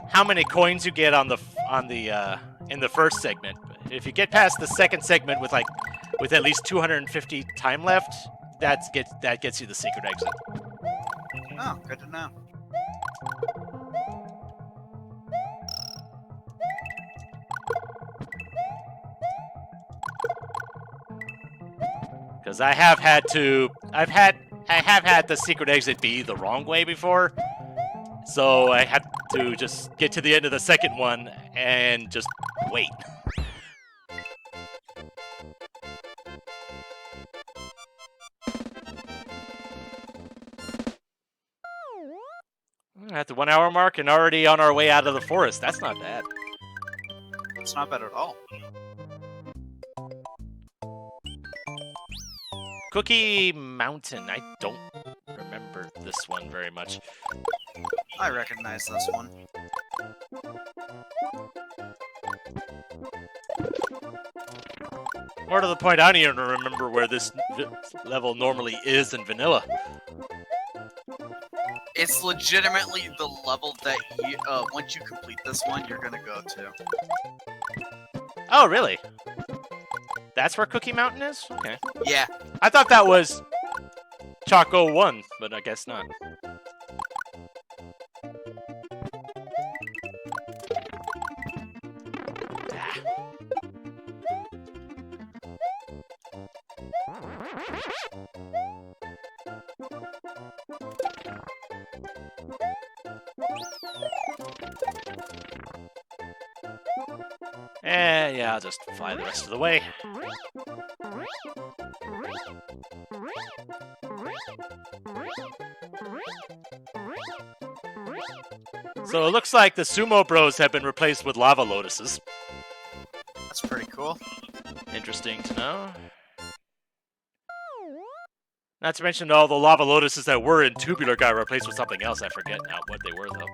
how many coins you get in the first segment. If you get past the second segment with at least 250 time left, that gets you the secret exit. Oh, good to know. Because I have had the secret exit be the wrong way before, so I had to just get to the end of the second one and just wait. At the 1 hour mark and already on our way out of the forest. That's not bad. It's not bad at all. Cookie Mountain. I don't remember this one very much. I recognize this one. More to the point, I don't even remember where this level normally is in vanilla. It's legitimately the level that you, once you complete this one, you're gonna go to. Oh, really? That's where Cookie Mountain is? Okay. Yeah. I thought that was Choco 1, but I guess not. Yeah, I'll just fly the rest of the way. So it looks like the Sumo Bros have been replaced with Lava Lotuses. That's pretty cool. Interesting to know. Not to mention all the Lava Lotuses that were in Tubular got replaced with something else. I forget now what they were, though.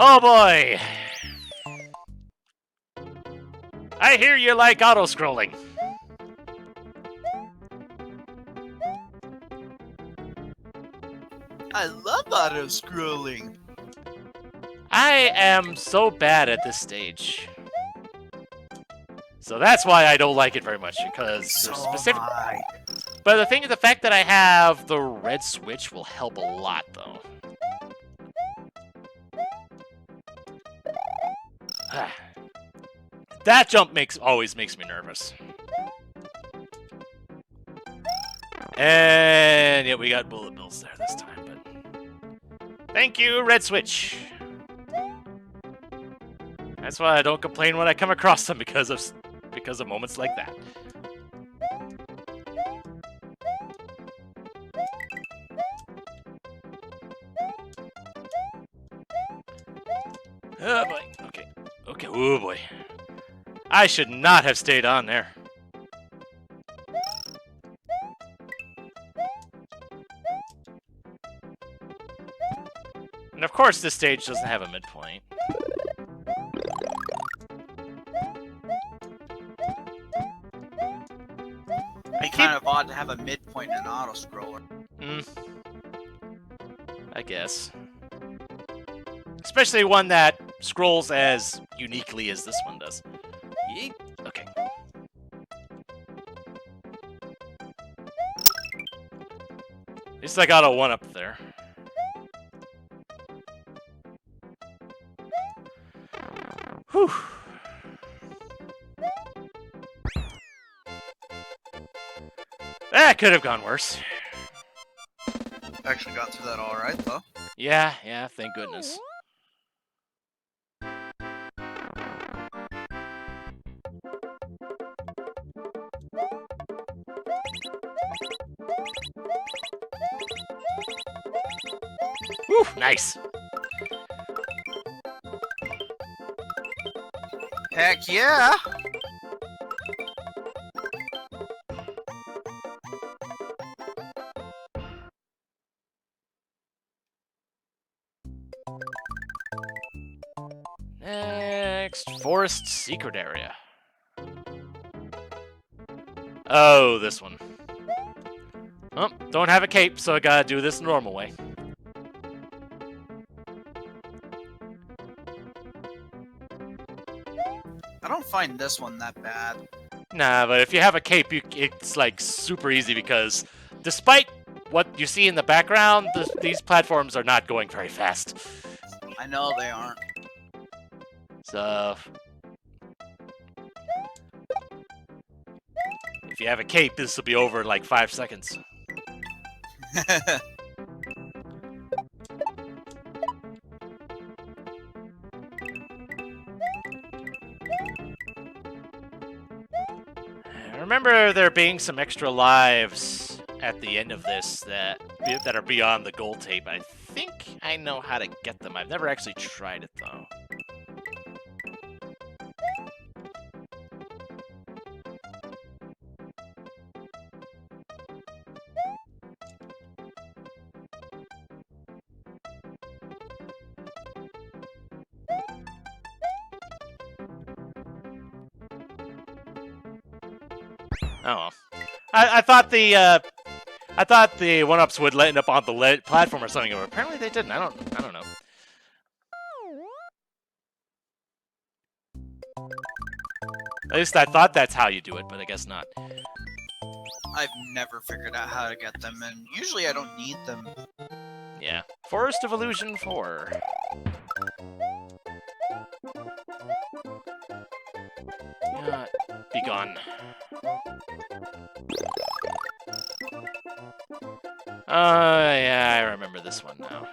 Oh boy! I hear you like auto-scrolling. I love auto-scrolling. I am so bad at this stage. So that's why I don't like it very much, because So there's specific... am I. But the thing is, the fact that I have the red switch will help a lot, though. That jump always makes me nervous. And yeah, we got bullet bills there this time, but thank you, red switch. That's why I don't complain when I come across them because of moments like that. Oh boy. Okay. Okay. Oh boy. I should not have stayed on there. And of course, this stage doesn't have a midpoint. It'd be kind of odd to have a midpoint in an auto-scroller. I guess. Especially one that scrolls as uniquely as this one does. Yeet. Okay. At least I got a 1-up there. Whew. That could have gone worse. Actually got through that all right, though. Yeah, thank goodness. Whew, nice. Heck yeah! Next, forest secret area. Oh, this one. Oh, don't have a cape, so I gotta do this the normal way. I don't find this one that bad. Nah, but if you have a cape, it's like super easy because despite what you see in the background, these platforms are not going very fast. I know they aren't. So, if you have a cape, this will be over in like 5 seconds. I remember there being some extra lives at the end of this that are beyond the gold tape. I think I know how to get them. I've never actually tried it though. Oh well. I thought the 1-ups would end up on the platform or something, but apparently they didn't. I don't know. At least I thought that's how you do it, but I guess not. I've never figured out how to get them, and usually I don't need them. Yeah. Forest of Illusion 4. Yeah, be gone. Yeah, I remember this one now.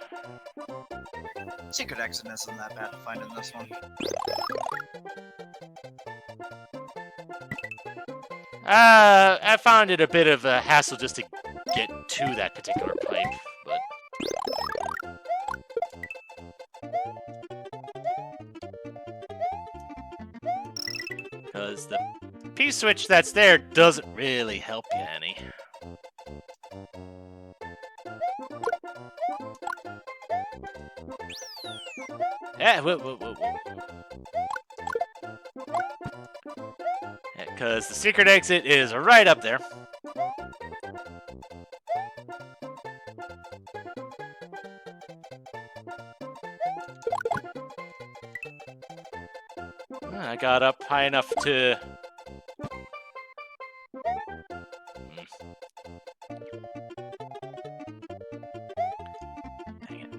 Secret exit isn't that bad to find in this one. I found it a bit of a hassle just to get to that particular pipe, but... Because the P-switch that's there doesn't really help you any. Whoa. Because the secret exit is right up there. I got up high enough to... Dang it.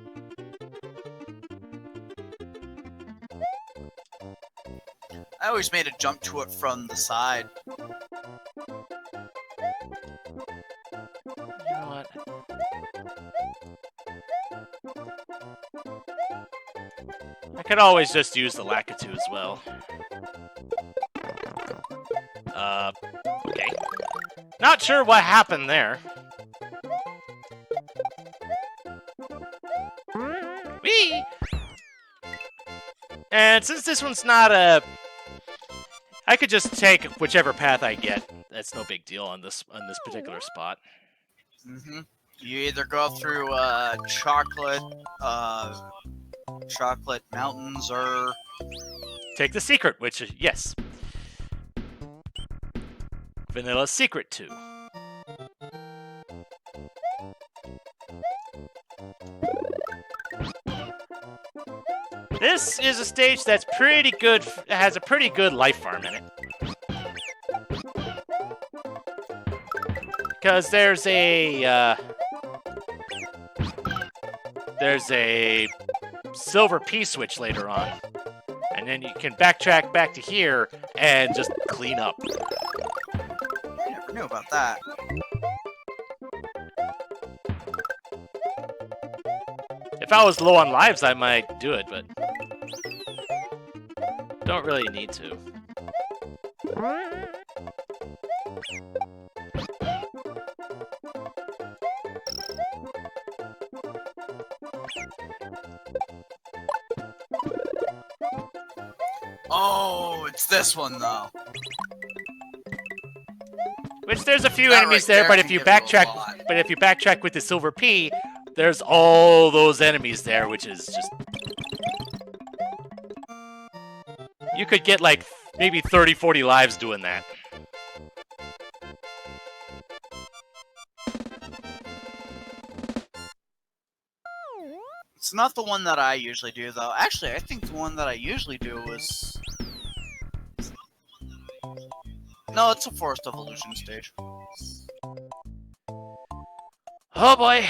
I always made a jump to it from the side. You know what? I could always just use the Lakitu as well. Okay. Not sure what happened there. Whee! And since this one's not a... I could just take whichever path I get. That's no big deal on this particular spot. Mm-hmm. You either go through chocolate mountains or Take the secret, which is yes. Vanilla Secret 2. This is a stage that's pretty good, has a pretty good life farm in it. Because there's a silver P-switch later on. And then you can backtrack back to here and just clean up. I never knew about that. If I was low on lives, I might do it, but don't really need to. Oh, it's this one though. Which there's a few That enemies right there, there but can if you give you a backtrack, lot. with the silver P, there's all those enemies there, which is just you could get like maybe 30, 40 lives doing that. It's not the one that I usually do though. Actually, I think the one that I usually do was. No, it's a Forest Evolution stage. Oh boy.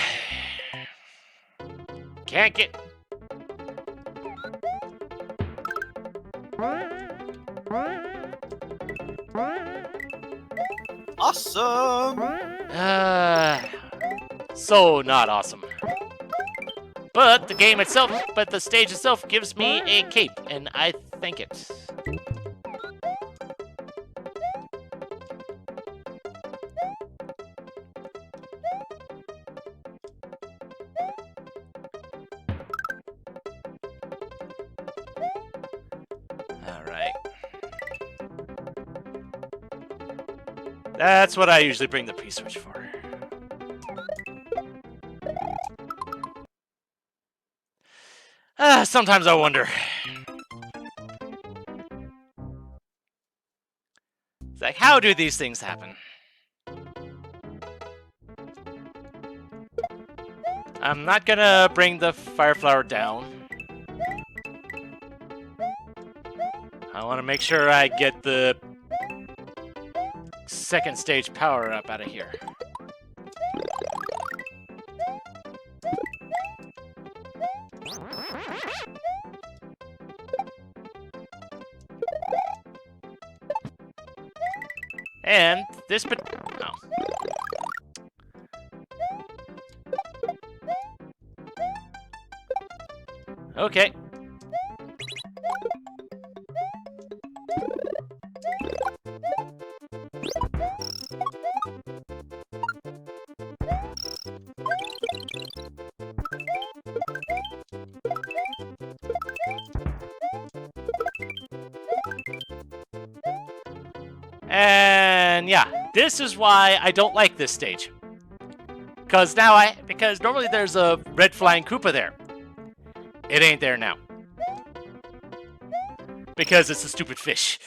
Can't get... Awesome! So not awesome. But the game itself, but the stage itself gives me a cape, and I thank it. Alright. That's what I usually bring the P-switch for. Sometimes I wonder. It's like, how do these things happen? I'm not gonna bring the fire flower down. I want to make sure I get the second stage power up out of here. And this oh. Okay. And yeah, this is why I don't like this stage. Because normally there's a red flying Koopa there. It ain't there now. Because it's a stupid fish.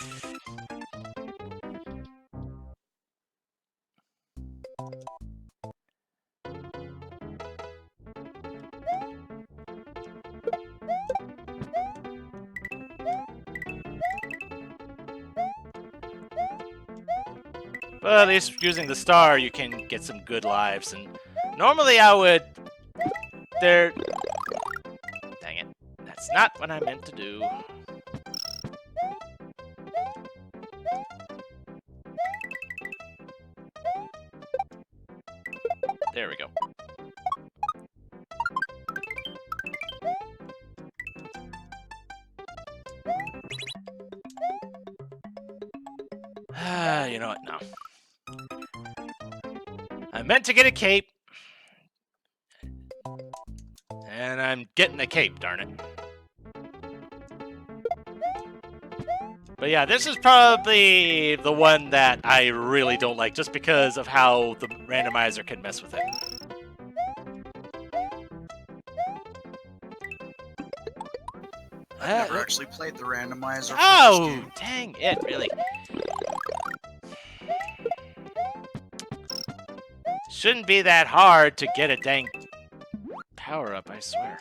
But at least using the star, you can get some good lives. And normally I would... Dang it. That's not what I meant to do. There we go. You know what? No. I meant to get a cape. And I'm getting a cape, darn it. But yeah, this is probably the one that I really don't like, just because of how the randomizer can mess with it. I've never actually played the randomizer. Oh, dang it, really. Shouldn't be that hard to get a dang power up, I swear.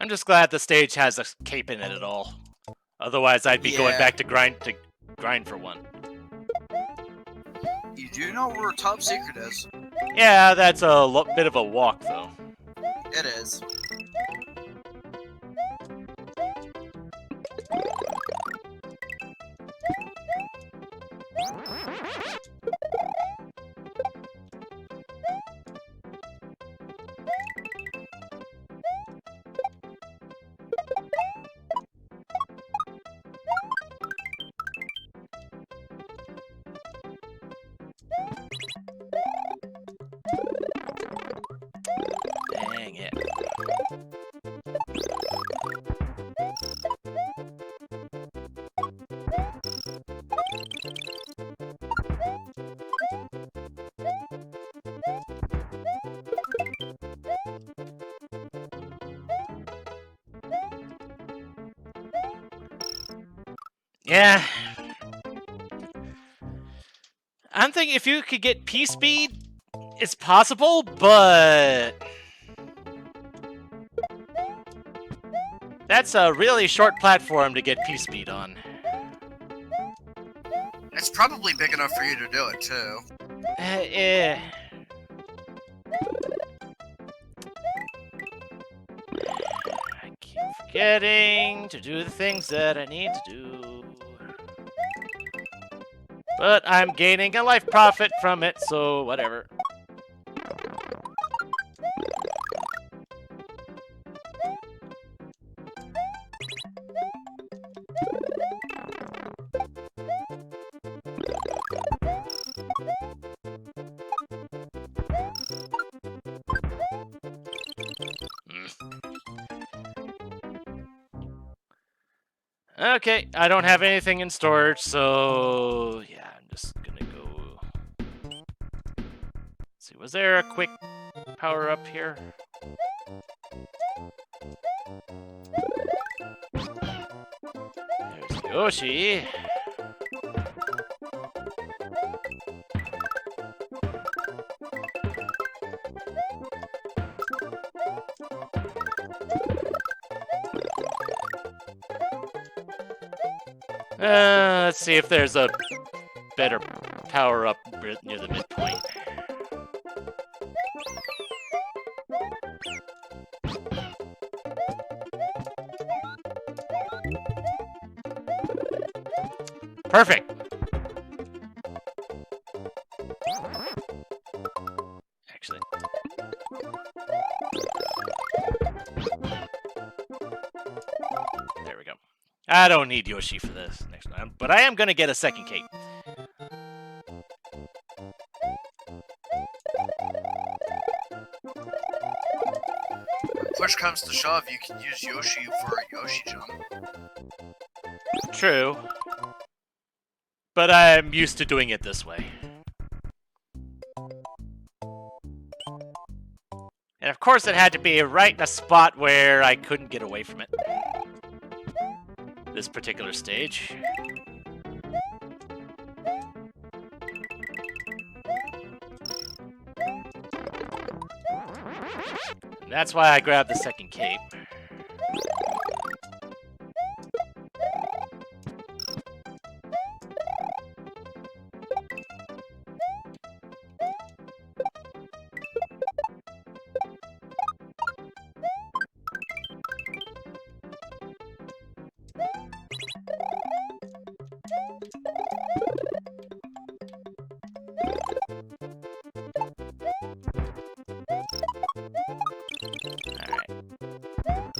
I'm just glad the stage has a cape in it at all. Otherwise, I'd be going back to grind for one. You do know where Top Secret is. Yeah, that's a bit of a walk, though. It is. Dang it. Yeah. I'm thinking if you could get P-Speed, it's possible, but... that's a really short platform to get P-Speed on. It's probably big enough for you to do it, too. I keep forgetting to do the things that I need to do. But I'm gaining a life profit from it, so whatever. Okay, I don't have anything in storage, so yeah, I'm just gonna go. Let's see, was there a quick power up here? There's Yoshi. Let's see if there's a better power-up near the midpoint. Perfect! Actually. There we go. I don't need Yoshi for this next time, but I am going to get a second cape. Push comes to shove, you can use Yoshi for a Yoshi jump. True. But I'm used to doing it this way. And of course it had to be right in a spot where I couldn't get away from it. This particular stage. And that's why I grabbed the second cape.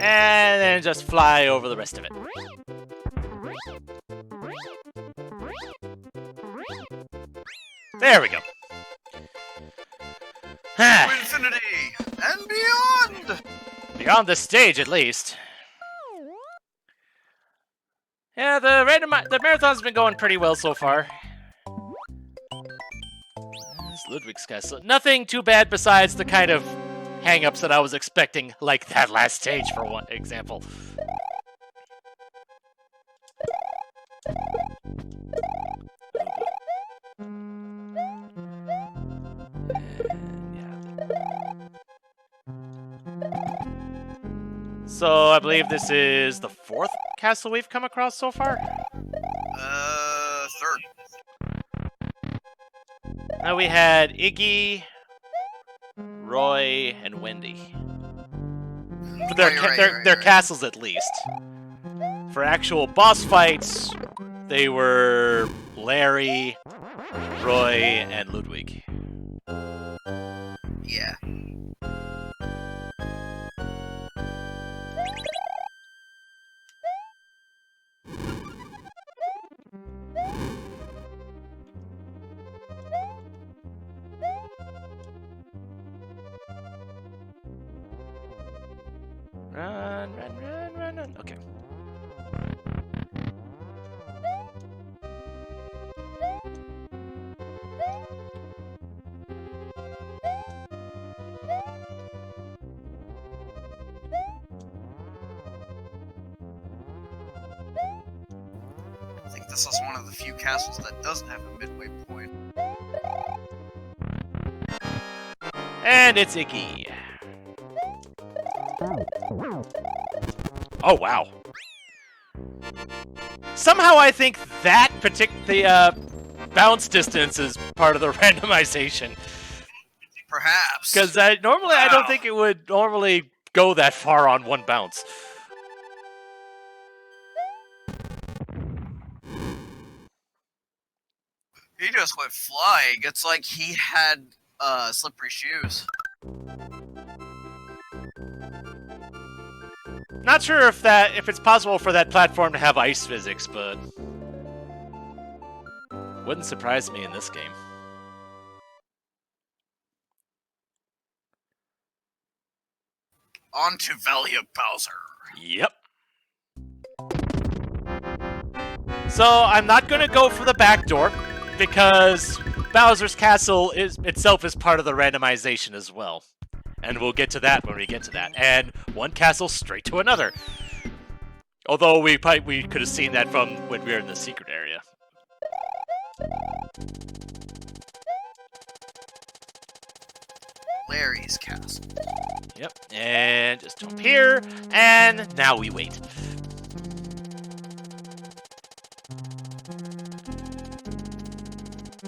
And then just fly over the rest of it. There we go. Infinity and beyond! Beyond this stage, at least. Yeah, the marathon's been going pretty well so far. This Ludwig's Castle. Nothing too bad besides the kind of hang-ups that I was expecting, like that last stage, for one example. So I believe this is the 4th castle we've come across so far. Third. Now we had Iggy, Roy, and Wendy. For their castles, at least. For actual boss fights, they were Larry, Roy, and Ludwig. Yeah. Run, run, run, run, run. Okay. I think this is one of the few castles that doesn't have a midway point. And it's Iggy. Oh, wow. Somehow I think that the bounce distance is part of the randomization. Perhaps. Because normally I don't think it would normally go that far on one bounce. He just went flying. It's like he had slippery shoes. Not sure if it's possible for that platform to have ice physics, but wouldn't surprise me in this game. On to Valley of Bowser. Yep. So I'm not gonna go for the back door because Bowser's Castle itself is part of the randomization as well. And we'll get to that when we get to that. And one castle straight to another. Although we could have seen that from when we were in the secret area. Larry's castle. Yep. And just jump here. And now we wait.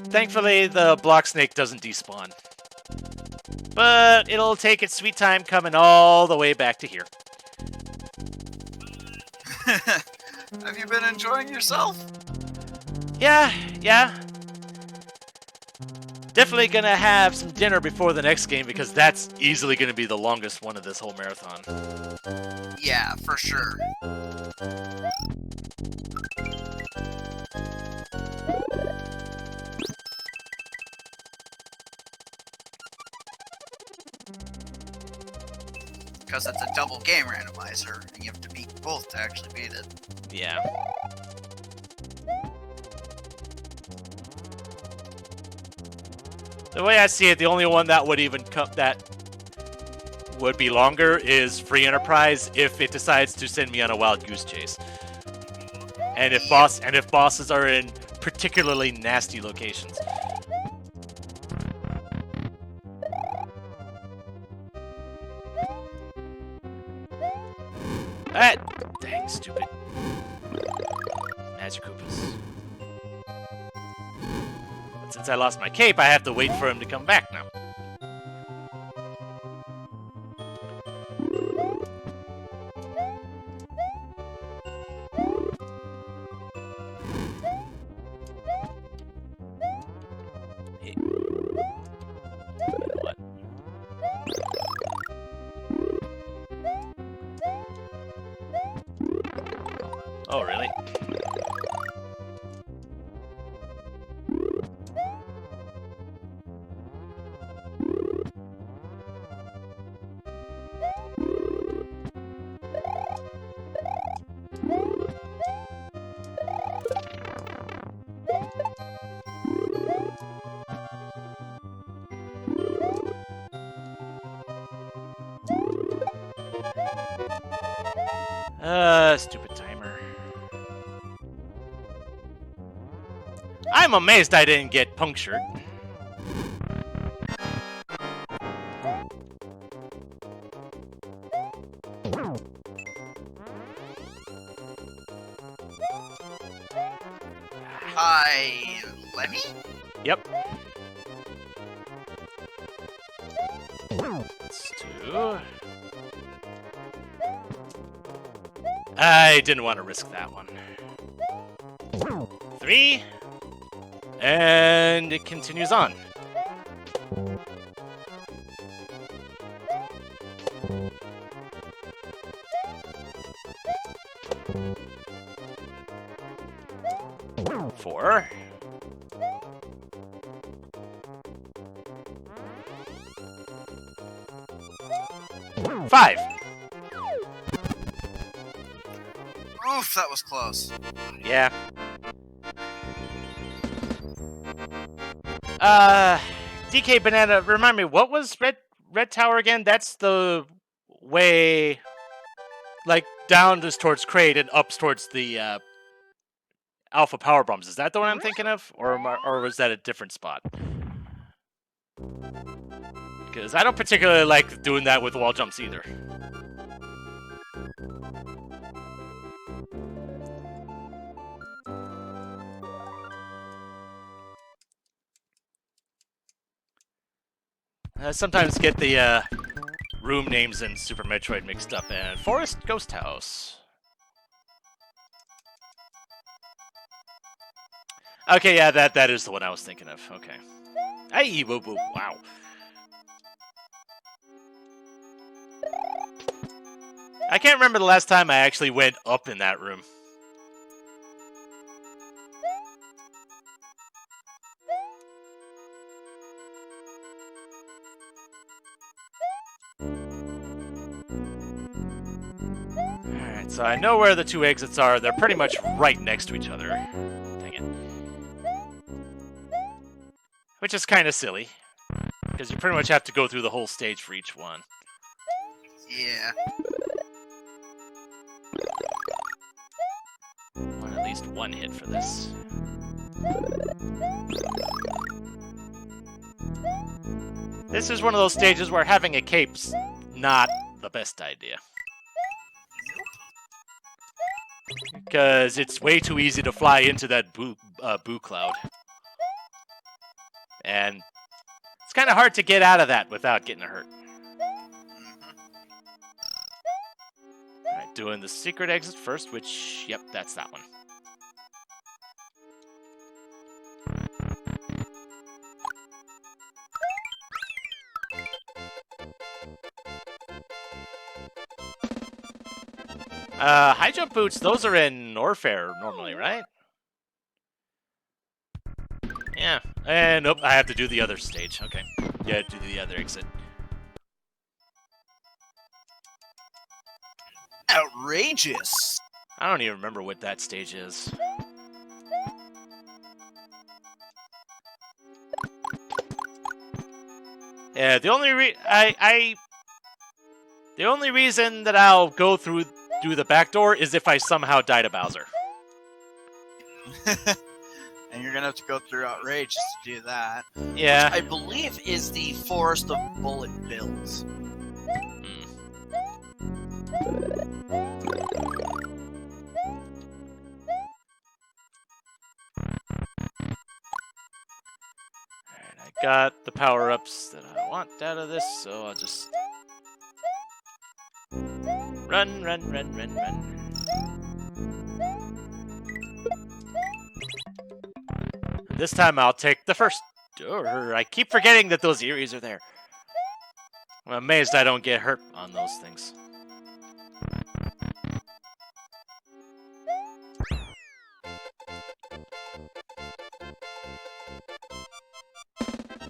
Thankfully, the block snake doesn't despawn. But it'll take its sweet time coming all the way back to here. Have you been enjoying yourself? Yeah. Definitely gonna have some dinner before the next game because that's easily gonna be the longest one of this whole marathon. Yeah, for sure. Because it's a double game randomizer, and you have to beat both to actually beat it. Yeah. The way I see it, the only one that would even that would be longer is Free Enterprise if it decides to send me on a wild goose chase. And if bosses are in particularly nasty locations. Ah, dang, stupid Magic Koopas. But since I lost my cape, I have to wait for him to come back now. Hey. What? Oh, really? Stupid timer. I'm amazed I didn't get punctured. Hi, Lemmy? Yep. Let's do... I didn't want to risk that one. 3. And it continues on. Four. Five. Oof, that was close. Yeah. DK Banana, remind me, what was Red Tower again? That's the way, like, down is towards Kraid and up towards the Alpha Power Bombs. Is that the one I'm thinking of? Or was that a different spot? Because I don't particularly like doing that with wall jumps either. I sometimes get the room names in Super Metroid mixed up. And Forest Ghost House. Okay, yeah, that is the one I was thinking of. Okay. Hey, woo woo! Wow. I can't remember the last time I actually went up in that room. Alright, so I know where the 2 exits are. They're pretty much right next to each other. Dang it. Which is kind of silly. Because you pretty much have to go through the whole stage for each one. Yeah. Want at least one hit for this. This is one of those stages where having a cape's not the best idea. Because it's way too easy to fly into that boo cloud. And it's kind of hard to get out of that without getting hurt. Alright, doing the secret exit first, which, yep, that's that one. High jump boots, those are in Norfair normally, right? Yeah. And nope, I have to do the other stage. Okay. Yeah, do the other exit. Outrageous! I don't even remember what that stage is. Yeah, the only reason that I'll go through the back door is if I somehow die to Bowser. And you're gonna have to go through Outrageous to do that. Yeah. Which I believe is the Forest of Bullet Bills. Alright, I got the power-ups that I want out of this, so I'll just... Run, run, run, run, run. This time I'll take the first door. I keep forgetting that those Eries are there. I'm amazed I don't get hurt on those things.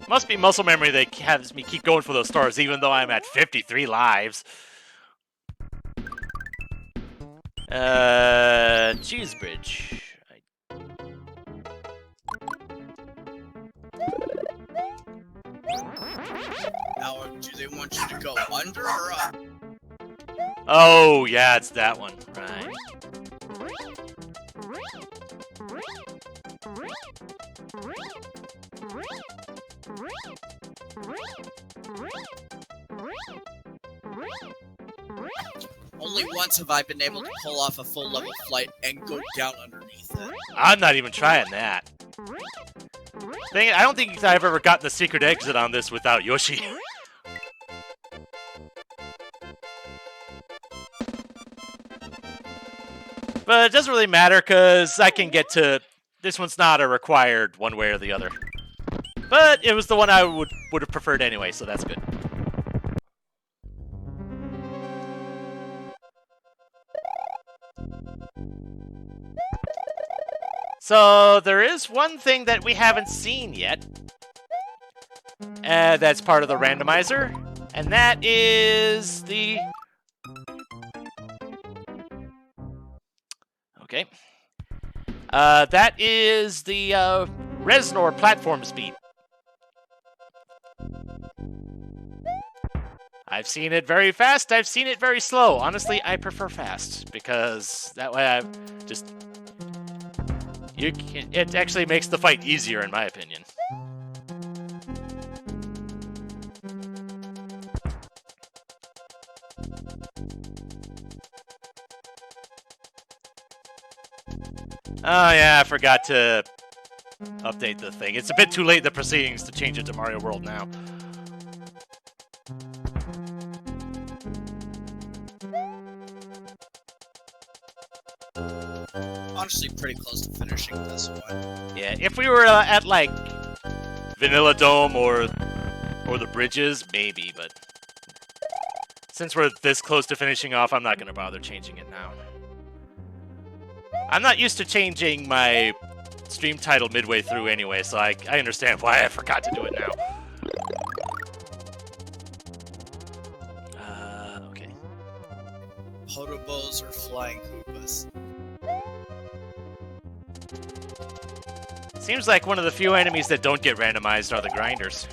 Must be muscle memory that has me keep going for those stars, even though I'm at 53 lives. Cheese Bridge. Now, do they want you to go under or up? Oh, yeah, it's that one. Right. only once have I been able to pull off a full level flight and go down underneath it. I'm not even trying that. I don't think I've ever gotten the secret exit on this without Yoshi. But it doesn't really matter, because I can get to... This one's not a required one way or the other. But it was the one I would have preferred anyway, so that's good. So there is one thing that we haven't seen yet. That's part of the randomizer. And that is the... Okay. That is the Reznor platform speed. I've seen it very fast, I've seen it very slow. Honestly, I prefer fast, because that way I just... it actually makes the fight easier, in my opinion. Oh yeah, I forgot to update the thing. It's a bit too late in the proceedings to change it to Mario World now. Honestly, pretty close to finishing this one. Yeah, if we were at like Vanilla Dome or the bridges, maybe, but since we're this close to finishing off, I'm not going to bother changing it now. I'm not used to changing my stream title midway through anyway, so I understand why I forgot to do it now. Okay. Potobos or flying Koopas? Seems like one of the few enemies that don't get randomized are the grinders.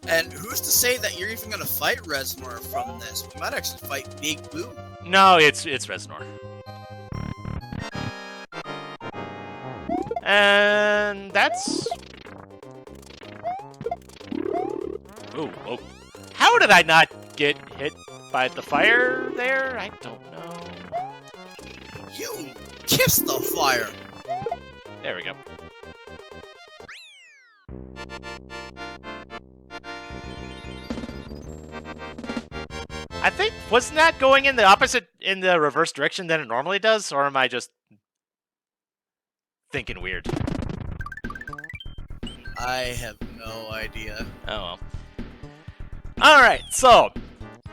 And who's to say that you're even going to fight Reznor from this? We might actually fight Big Boo. No, it's Reznor. And that's... Ooh, oh. How did I not get hit by the fire there? I don't know. You kiss the fire! There we go. I think, wasn't that going in the reverse direction than it normally does? Or am I just thinking weird? I have no idea. Oh well. Alright, so,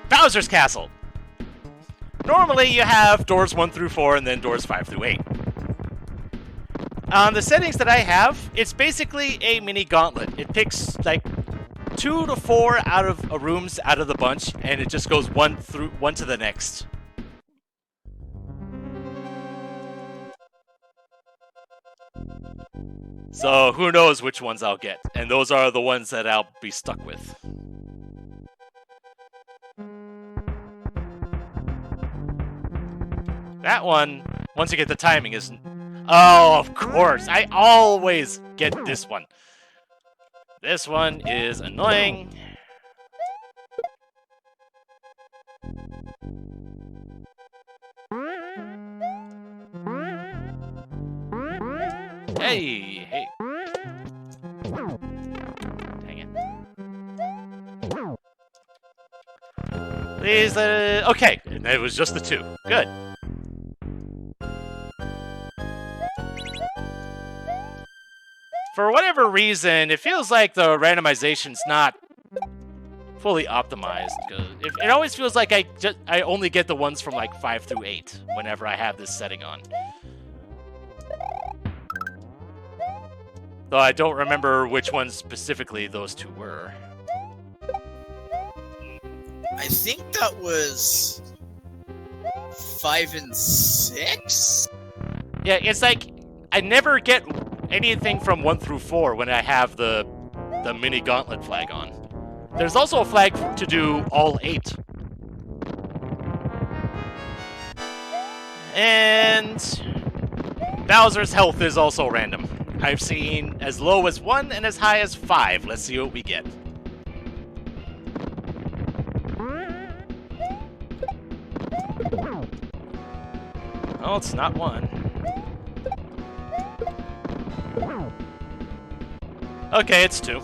Bowser's Castle. Normally you have doors 1 through 4 and then doors 5 through 8. On the settings that I have, it's basically a mini gauntlet. It picks like 2 to 4 out of rooms out of the bunch, and it just goes one to the next. So who knows which ones I'll get, and those are the ones that I'll be stuck with. That one, once you get the timing, is... Oh, of course! I always get this one. This one is annoying. Hey, hey. Dang it. Please, okay, it was just the 2. Good. For whatever reason, it feels like the randomization's not fully optimized. It always feels like I only get the ones from like 5 through 8 whenever I have this setting on. Though I don't remember which ones specifically those 2 were. I think that was 5 and 6? Yeah, it's like I never get anything from 1 through 4 when I have the mini gauntlet flag on. There's also a flag to do all 8. And Bowser's health is also random. I've seen as low as 1 and as high as 5. Let's see what we get. Oh, it's not 1. Okay, it's 2.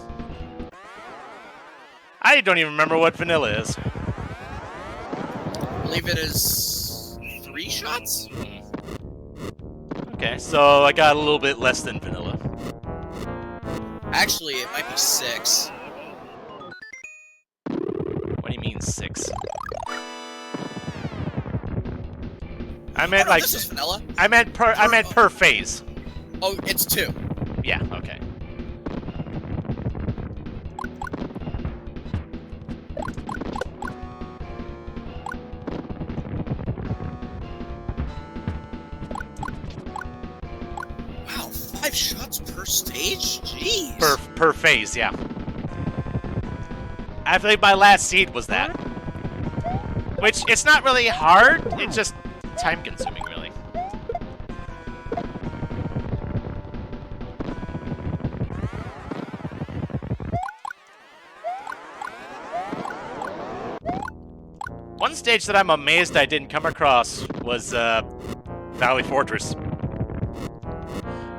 I don't even remember what vanilla is. I believe it is 3 shots? Okay, so I got a little bit less than vanilla. Actually, it might be 6. What do you mean 6? I meant like this is vanilla. I meant per phase. Oh, it's 2. Yeah, okay. Wow, 5 shots per stage? Jeez. Per phase, yeah. I think my last seed was that. Which, it's not really hard, it's just time-consuming, really. One stage that I'm amazed I didn't come across was Valley Fortress.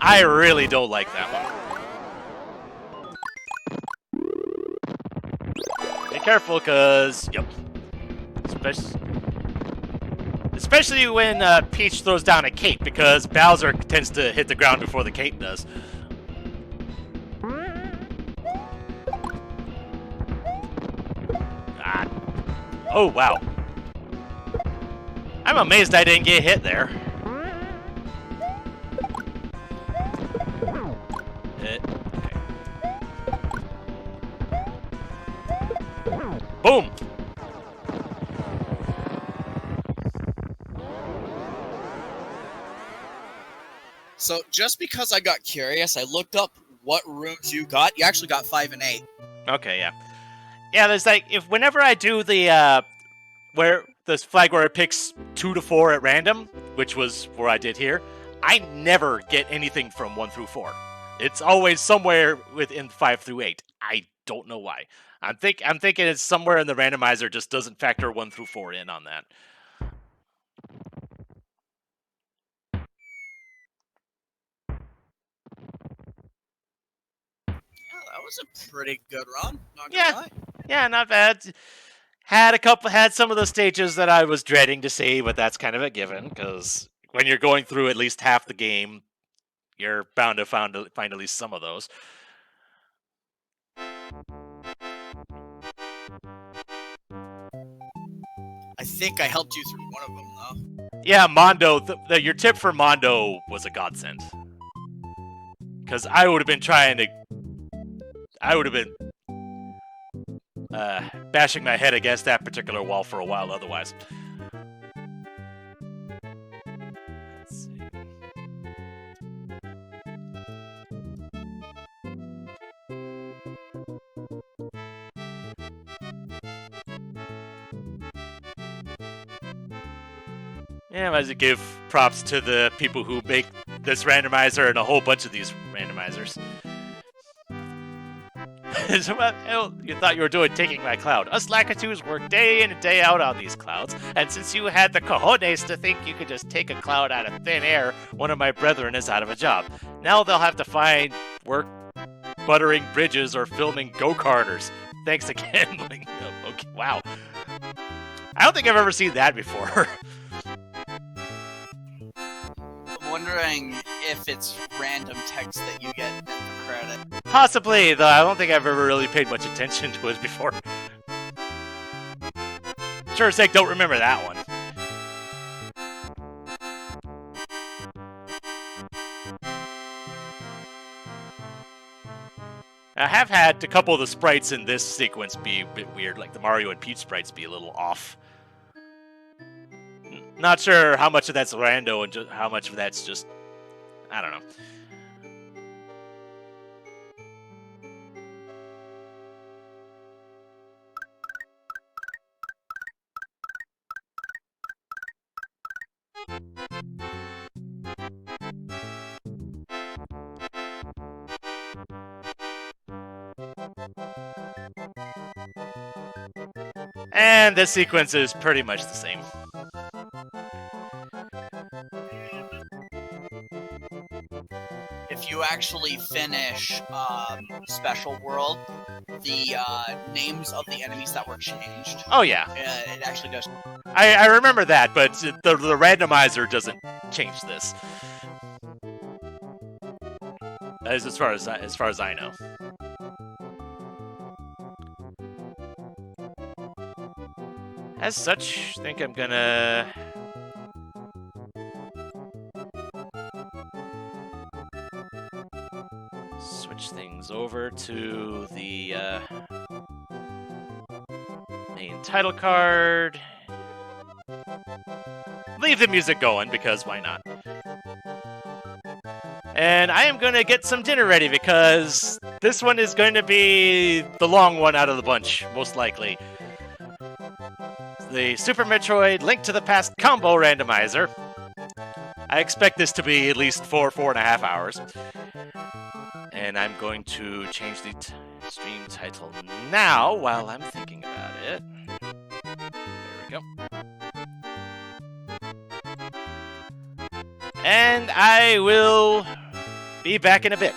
I really don't like that one. Be careful, cause yep. Especially when Peach throws down a cape, because Bowser tends to hit the ground before the cape does. Ah. Oh wow. I'm amazed I didn't get hit there. Okay. Boom! So, just because I got curious, I looked up what rooms you got. You actually got 5 and 8. Okay, yeah. Yeah, there's like, whenever I do the, where this flag where it picks 2 to 4 at random, which was where I did here, I never get anything from 1 through 4. It's always somewhere within 5 through 8. I don't know why. I'm thinking it's somewhere in the randomizer just doesn't factor 1 through 4 in on that. Yeah, that was a pretty good run. Not gonna Yeah, lie. yeah, not bad. Had some of the stages that I was dreading to see, but that's kind of a given, because when you're going through at least half the game, you're bound to find at least some of those. I think I helped you through one of them, though. Yeah, Mondo, your tip for Mondo was a godsend. Because I would have been bashing my head against that particular wall for a while otherwise. Let's see. Yeah, I should give props to the people who make this randomizer and a whole bunch of these randomizers. So what you thought you were doing taking my cloud? Us Lakitus work day in and day out on these clouds, and since you had the cojones to think you could just take a cloud out of thin air, one of my brethren is out of a job. Now they'll have to find work buttering bridges or filming go-karters. Thanks again. Okay, wow. I don't think I've ever seen that before. I'm wondering if it's random text that you get for credit. Possibly, though I don't think I've ever really paid much attention to it before. Sure as heck don't remember that one. I have had a couple of the sprites in this sequence be a bit weird, like the Mario and Peach sprites be a little off. Not sure how much of that's rando and just how much of that's just, I don't know. And this sequence is pretty much the same. If you actually finish Special World, the names of the enemies that were changed. Oh yeah, It actually does. I remember that, but the randomizer doesn't change this. That is as far as I know. As such, I think I'm gonna switch things over to the main title card. Leave the music going, because why not? And I am going to get some dinner ready, because this one is going to be the long one out of the bunch, most likely. The Super Metroid Link to the Past Combo Randomizer. I expect this to be at least 4.5 hours. And I'm going to change the stream title now while I'm thinking about it. There we go. And I will be back in a bit.